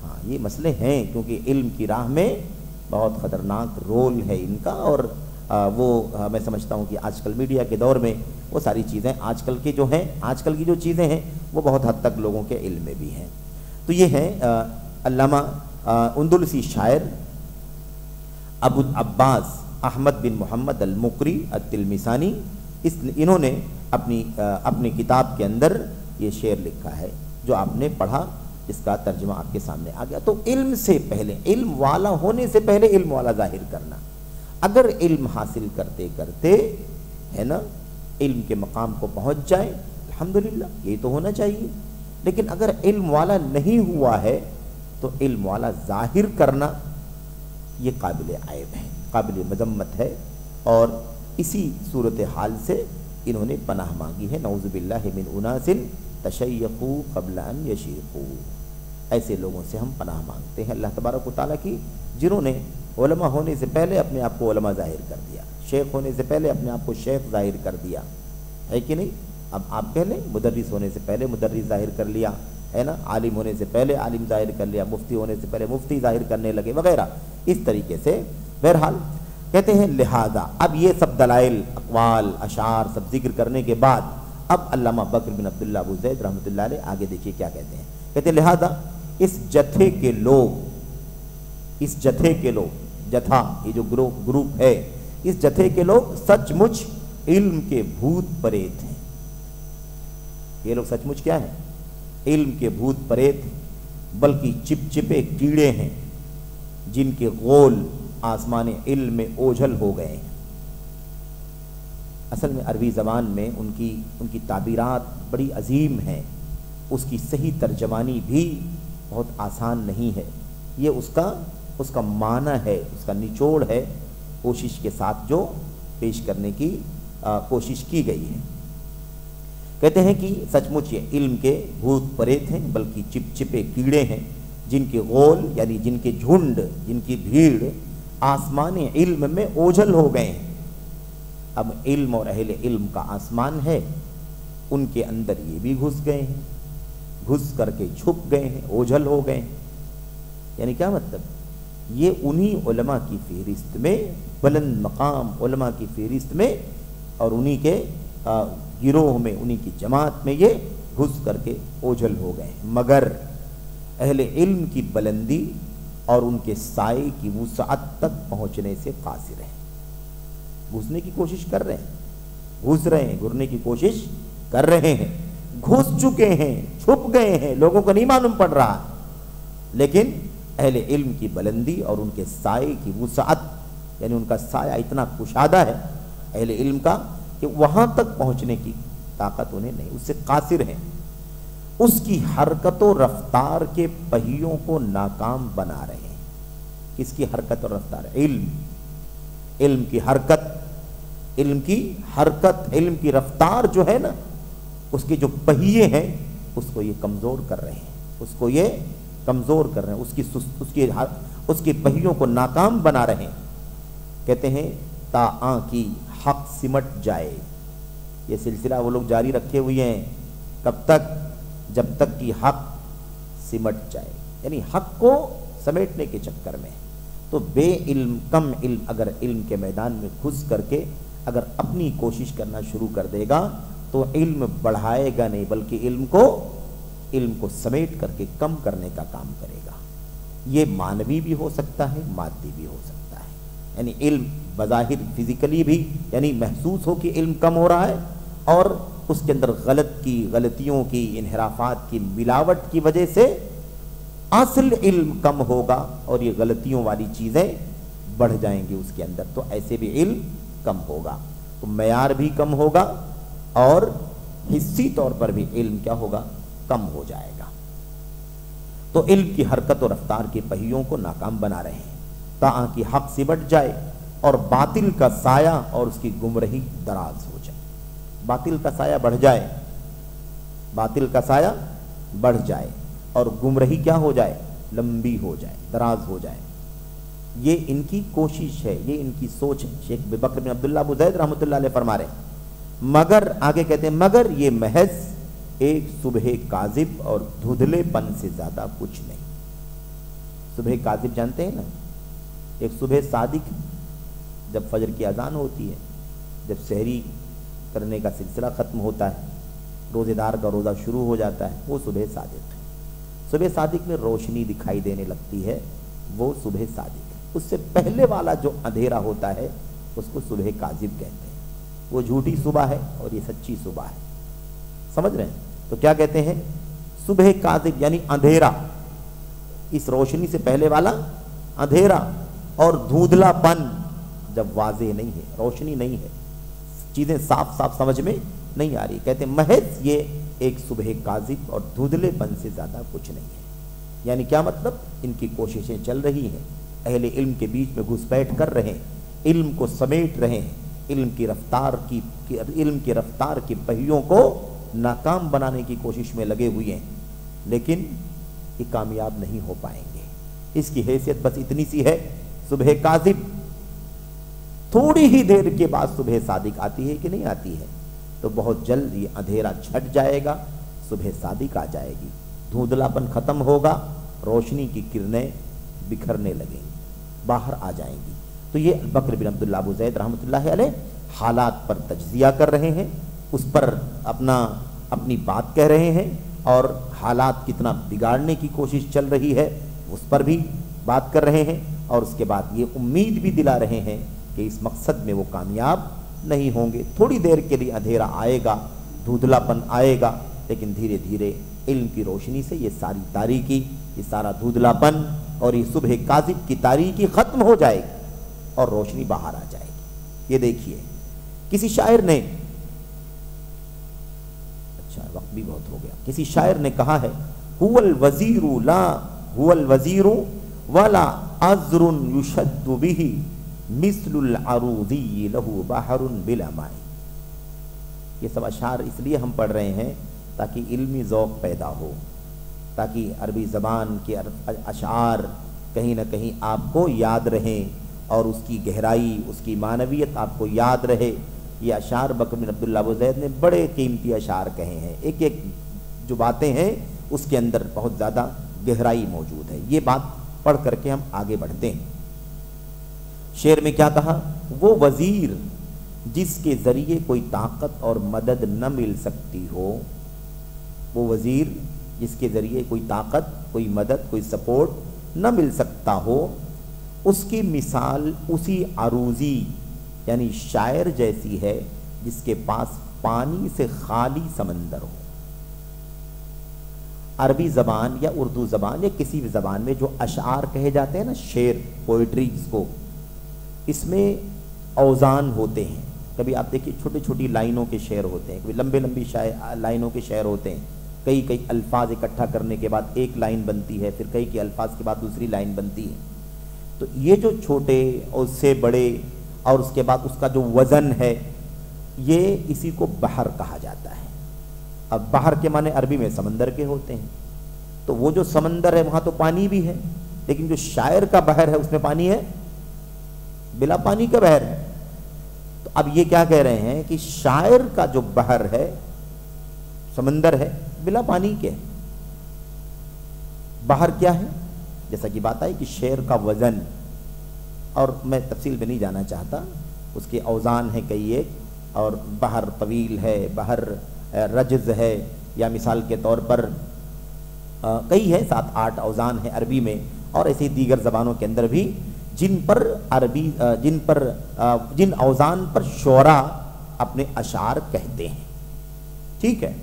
ہاں، یہ مسئلے ہیں، کیونکہ علم کی راہ میں بہت خطرناک رول ہے ان کا، اور وہ میں سمجھتا ہوں کہ آج کل میڈیا کے دور میں وہ ساری چیزیں آج کل کی جو چیزیں ہیں وہ بہت حد تک لوگوں کے علم میں بھی ہیں۔ تو یہ ہے علامہ اندلسی شاعر ابو عباس احمد بن محمد المقری التلمسانی، انہوں نے اپنی کتاب کے اندر یہ شعر لکھا ہے جو آپ نے پڑھا، اس کا ترجمہ آپ کے سامنے آ گیا۔ تو علم سے پہلے، علم والا ہونے سے پہلے علم والا ظاہر کرنا، اگر علم حاصل کرتے کرتے ہے نا علم کے مقام کو پہنچ جائے، الحمدللہ، یہ تو ہونا چاہیے، لیکن اگر علم والا نہیں ہوا ہے تو علم والا ظاہر کرنا یہ قابل عیب ہے، قابل مذمت ہے، اور اسی صورتحال سے انہوں نے پناہ مانگی ہے، نعوذ باللہ من اناس تشیخوا قبل ان یشیخوا، ایسے لوگوں سے ہم پناہ مانگتے ہیں اللہ تبارک و تعالیٰ کی، جنہوں نے علماء ہونے سے پہلے اپنے آپ کو علماء ظاہر کر دیا، شیخ ہونے سے پہلے اپنے آپ کو شیخ ظاہر کر دیا، ہے کہ نہیں؟ اب آپ کہہ لیں مدرس ہونے سے پہلے مدرس ظاہر کر لیا، ہے نا، عالم ہونے سے پہلے عالم ظاہر کر لیا، مفتی ہونے سے پہلے مفتی ظاہر کرنے لگے وغیرہ، اس طریقے سے۔ بہرحال کہتے ہیں لہذا اب یہ سب دلائل، اقوال، اشعار سب ذکر کرنے کے بعد اب علامہ بکر بن عبداللہ ابو زید رحمۃ اللہ علیہ آگے دیکھیے کیا کہتے ہیں، کہتے ہیں لہذا اس جتھے کے لوگ، جتھا یہ جو گروپ ہے، اس جتھے کے لوگ سچ مچ علم کے بھوت پریت ہیں۔ یہ لوگ سچ مچ کیا ہیں؟ علم کے بھوت پریت ہیں، بلکہ چپچپے کیڑے ہیں جن کے غول آسمان علم میں اوجھل ہو گئے ہیں۔ اصل میں عربی زبان میں ان کی تعبیرات بڑی عظیم ہیں، اس کی صحیح ترجمانی بھی بہت آسان نہیں ہے، یہ اس کا معنی ہے، اس کا نچوڑ ہے، کوشش کے ساتھ جو پیش کرنے کی کوشش کی گئی ہے۔ کہتے ہیں کہ سچ مچ یہ علم کے بھوت پریت ہیں، بلکہ چپچپے کیڑے ہیں جن کے غول، یعنی جن کے جھنڈ، جن کی بھیڑ آسمان علم میں اوجھل ہو گئے ہیں۔ اب علم اور اہل علم کا آسمان ہے، ان کے اندر یہ بھی گھس گئے ہیں، گھس کر کے چھپ گئے ہیں، اوجھل ہو گئے ہیں۔ یعنی کیا مطلب؟ یہ انہی علماء کی فہرست میں، بلند مقام علماء کی فہرست میں، اور انہی کے گروہ میں، انہی کی جماعت میں یہ گھس کر کے اوجھل ہو گئے ہیں، مگر اہل علم کی بلندی اور ان کے سائے کی وسعت تک پہنچنے سے قاصر ہیں۔ گھسنے کی کوشش کر رہے ہیں، گھس رہے ہیں، گھرنے کی کوشش کر رہے ہیں، گھس چکے ہیں، چھپ گئے ہیں، لوگوں کو نہیں معلوم پڑ رہا، لیکن اہل علم کی بلندی اور ان کے سائے کی وسعت، یعنی ان کا سایہ اتنا کشادہ ہے اہل علم کا کہ وہاں تک پہنچنے کی طاقت انہیں نہیں، اس سے قاصر ہیں۔ اس کی حرکت و رفتار کے پہیوں کو ناکام بنا رہے ہیں. کس کی حرکت اور رفتار؟ علم کی حرکت، علم کی رفتار جو ہے نا، اس کے جو پہیے ہیں اس کو یہ کمزور کر رہے ہیں، اس کے پہیوں کو ناکام بنا رہے ہیں. کہتے ہیں تا آن کی حق سمٹ جائے. یہ سلسلہ وہ لوگ جاری رکھے ہوئے ہیں. کب تک؟ جب تک کہ حق سمٹ جائے، یعنی حق کو سمیٹنے کے چکر میں. تو بے علم، کم علم اگر علم کے میدان میں گھس کر کے اگر اپنی کوشش کرنا شروع کر دے گا تو علم بڑھائے گا نہیں، بلکہ علم کو سمیٹ کر کے کم کرنے کا کام کرے گا. یہ مانوی بھی ہو سکتا ہے، مادی بھی ہو سکتا ہے. یعنی علم بظاہر فزیکلی بھی، یعنی محسوس ہو کہ علم کم ہو رہا ہے، اور اس کے اندر غلطیوں کی، انحرافات کی ملاوٹ کی وجہ سے اصل علم کم ہوگا اور یہ غلطیوں والی چیزیں بڑھ جائیں گی اس کے اندر. تو ایسے بھی علم کم ہوگا، تو معیار بھی کم ہوگا اور حصی طور پر بھی علم کیا ہوگا؟ کم ہو جائے گا. تو علم کی حرکت و رفتار کے پہیوں کو ناکام بنا رہے ہیں تاکہ کی حق سمٹ جائے اور باطل کا سایہ اور اس کی گمراہی دراز ہو جائے. باطل کا سایہ بڑھ جائے اور گمراہی کیا ہو جائے؟ لمبی ہو جائے، دراز ہو جائے. یہ ان کی کوشش ہے، یہ ان کی سوچ ہے. شیخ بکر بن عبداللہ ابو زید رحمۃ اللہ علیہ فرما رہے ہیں مگر، آگے کہتے ہیں مگر یہ محض ایک صبح کاذب اور دھندلے پن سے زیادہ کچھ نہیں. صبح کاذب جانتے ہیں نا؟ ایک صبح صادق، جب فجر کی اذان ہوتی ہے، جب سحری کرنے کا سلسلہ ختم ہوتا ہے، روزے دار کا روزہ شروع ہو جاتا ہے، وہ صبح صادق ہے. صبح صادق میں روشنی دکھائی دینے لگتی ہے، وہ صبح صادق ہے. اس سے پہلے والا جو اندھیرا ہوتا ہے اس کو صبح کاذب کہتے ہیں. وہ جھوٹی صبح ہے اور یہ سچی صبح ہے. سمجھ رہے ہیں؟ تو کیا کہتے ہیں؟ صبح کاذب یعنی اندھیرا، اس روشنی سے پہلے والا اندھیرا، اور دھندلا پن جب واضح نہیں ہے، روشنی نہیں ہے، چیزیں صاف سمجھ میں نہیں آ رہی. کہتے ہیں محض یہ ایک صبح کاذب اور دھندلے پن سے زیادہ کچھ نہیں ہے. یعنی کیا مطلب؟ ان کی کوششیں چل رہی ہیں، اہل علم کے بیچ میں گھس بیٹھ کر رہے ہیں، علم کو سمیٹ رہے ہیں، علم کی رفتار کی پہیوں کو ناکام بنانے کی کوشش میں لگے ہوئے ہیں، لیکن یہ کامیاب نہیں ہو پائیں گے. اس کی حیثیت بس اتنی سی ہے، صبح کاذب. تھوڑی ہی دیر کے بعد صبح صادق آتی ہے کہ نہیں آتی ہے؟ تو بہت جلد یہ اندھیرا چھٹ جائے گا، صبح صادق آ جائے گی، دھندلا پن ختم ہوگا، روشنی کی کرنیں بکھرنے لگیں گی، باہر آ جائیں گی. تو یہ بکر بن عبداللہ ابو زید رحمۃ اللہ علیہ حالات پر تجزیہ کر رہے ہیں، اس پر اپنی بات کہہ رہے ہیں، اور حالات کتنا بگاڑنے کی کوشش چل رہی ہے اس پر بھی بات کر رہے ہیں، اور اس کے بعد یہ امید بھی دلا رہے ہیں کہ اس مقصد میں وہ کامیاب نہیں ہوں گے. تھوڑی دیر کے لیے اندھیرا آئے گا، دھندلا پن آئے گا، لیکن دھیرے دھیرے علم کی روشنی سے یہ ساری تاریکی، یہ سارا دھندلا پن اور یہ صبح کاذب کی تاریکی ختم ہو جائے گی اور روشنی باہر آ جائے گی. یہ دیکھیے کسی شاعر نے، اچھا وقت بھی بہت ہو گیا، کسی شاعر نے کہا ہے هو الوزیر ولا عذر یشد به مثل العروضی له بحر بلا ماء. یہ سب اشعار اس لیے ہم پڑھ رہے ہیں تاکہ علمی ذوق پیدا ہو، تاکہ عربی زبان کے اشعار کہیں نہ کہیں آپ کو یاد رہیں اور اس کی گہرائی، اس کی معنویت آپ کو یاد رہے. یہ اشعار بکر بن عبداللہ ابو زید نے بڑے قیمتی اشعار کہے ہیں، ایک ایک جو باتیں ہیں اس کے اندر بہت زیادہ گہرائی موجود ہے. یہ بات پڑھ کر کے ہم آگے بڑھتے ہیں. شعر میں کیا کہا؟ وہ وزیر جس کے ذریعے کوئی طاقت اور مدد نہ مل سکتی ہو، وہ وزیر جس کے ذریعے کوئی طاقت، کوئی مدد، کوئی سپورٹ نہ مل سکتا ہو، اس کی مثال اسی عروضی یعنی شاعر جیسی ہے جس کے پاس پانی سے خالی سمندر ہو. عربی زبان یا اردو زبان یا کسی بھی زبان میں جو اشعار کہے جاتے ہیں نا، شعر، پوئٹری جس کو، اس میں اوزان ہوتے ہیں. کبھی آپ دیکھیے چھوٹی چھوٹی لائنوں کے شعر ہوتے ہیں، کبھی لمبے لمبی لائنوں کے شعر ہوتے ہیں. کئی کئی الفاظ اکٹھا کرنے کے بعد ایک لائن بنتی ہے، پھر کئی الفاظ کے بعد دوسری لائن بنتی ہے. تو یہ جو چھوٹے اور اس سے بڑے اور اس کے بعد اس کا جو وزن ہے، یہ اسی کو بحر کہا جاتا ہے. اب بحر کے معنی عربی میں سمندر کے ہوتے ہیں، تو وہ جو سمندر ہے وہاں تو پانی بھی ہے، لیکن جو شاعر کا بحر ہے اس میں پانی ہے؟ بلا پانی کا بحر ہے. تو اب یہ کیا کہہ رہے ہیں کہ شاعر کا جو بحر ہے، سمندر ہے، بلا پانی کے. بحر کیا ہے؟ جیسا کہ بات آئی کہ شعر کا وزن، اور میں تفصیل میں نہیں جانا چاہتا، اس کے اوزان ہیں کئی ایک، اور بحر طویل ہے، بحر رجز ہے، یا مثال کے طور پر کئی ہے 7-8 اوزان ہیں عربی میں، اور ایسے دیگر زبانوں کے اندر بھی جن اوزان پر شعراء اپنے اشعار کہتے ہیں. ٹھیک ہے،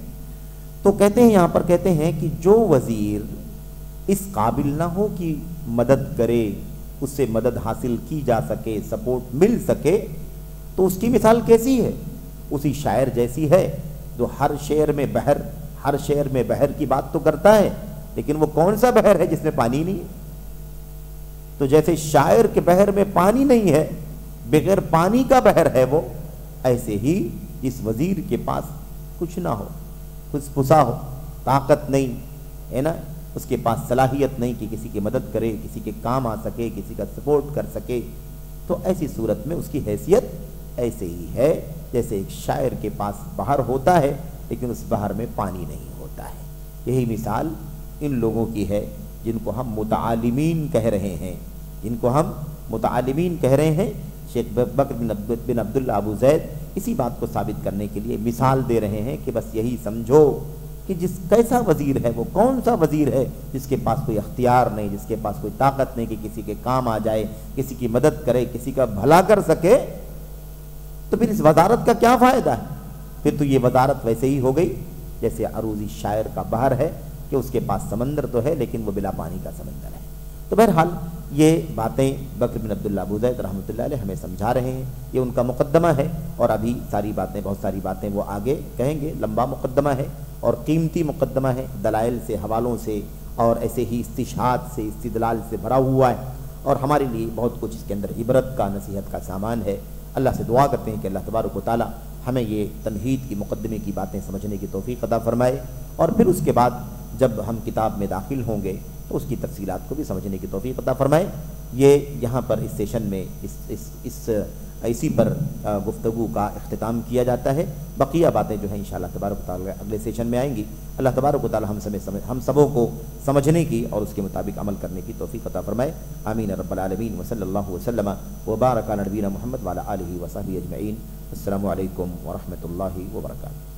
تو کہتے ہیں یہاں پر کہتے ہیں کہ جو وزیر اس قابل نہ ہو کہ مدد کرے، اس سے مدد حاصل کی جا سکے، سپورٹ مل سکے، تو اس کی مثال کیسی ہے؟ اسی شاعر جیسی ہے جو ہر شعر میں بحر کی بات تو کرتا ہے، لیکن وہ کون سا بحر ہے جس میں پانی نہیں ہے؟ تو جیسے شاعر کے بحر میں پانی نہیں ہے، بغیر پانی کا بحر ہے وہ، ایسے ہی جس وزیر کے پاس کچھ نہ ہو، کچھ پھسا ہو، طاقت نہیں ہے نا، اس کے پاس صلاحیت نہیں کہ کسی کی مدد کرے، کسی کے کام آ سکے، کسی کا سپورٹ کر سکے، تو ایسی صورت میں اس کی حیثیت ایسے ہی ہے جیسے ایک شاعر کے پاس بحر ہوتا ہے لیکن اس بحر میں پانی نہیں ہوتا ہے. یہی مثال ان لوگوں کی ہے جن کو ہم متعالمین کہہ رہے ہیں. شیخ بکر بن عبداللہ ابو زید اسی بات کو ثابت کرنے کے لیے مثال دے رہے ہیں کہ بس یہی سمجھو کہ کیسا وزیر ہے، وہ کون سا وزیر ہے جس کے پاس کوئی اختیار نہیں، جس کے پاس کوئی طاقت نہیں کہ کسی کے کام آ جائے، کسی کی مدد کرے، کسی کا بھلا کر سکے. تو پھر اس وزارت کا کیا فائدہ ہے؟ پھر تو یہ وزارت ویسے ہی ہو گئی جیسے عروضی شاعر کا بحر ہے کہ اس کے پاس سمندر تو ہے لیکن وہ بلا پانی کا سمندر ہے. تو بہرحال یہ باتیں بکر بن عبداللہ ابو زید رحمۃ اللہ علیہ ہمیں سمجھا رہے ہیں. یہ ان کا مقدمہ ہے، اور ابھی بہت ساری باتیں وہ آگے کہیں گے. لمبا مقدمہ ہے اور قیمتی مقدمہ ہے، دلائل سے، حوالوں سے، اور ایسے ہی استشہاد سے، استدلال سے بھرا ہوا ہے، اور ہمارے لیے بہت کچھ اس کے اندر عبرت کا، نصیحت کا سامان ہے. اللہ سے دعا کرتے ہیں کہ اللہ تبارک و تعالی ہمیں یہ تمہید کی مقدمے کی باتیں سمجھنے کی توفیق عطا فرمائے، اور پھر اس کے بعد جب ہم کتاب میں داخل ہوں گے تو اس کی تفصیلات کو بھی سمجھنے کی توفیق عطا فرمائے. یہ یہاں پر اس سیشن میں اسی پر گفتگو کا اختتام کیا جاتا ہے. بقیہ باتیں جو ہیں انشاءاللہ تبارک و تعالی اگلے سیشن میں آئیں گی. اللہ تبارک و تعالی ہم سبوں کو سمجھنے کی اور اس کے مطابق عمل کرنے کی توفیق عطا فرمائے. آمین رب العالمین. وصلی اللہ وسلم وبارک علی نبینا محمد وعلی آلہ وصحبہ اجمعین. السلام علیکم ورحمۃ اللہ وبرکاتہ.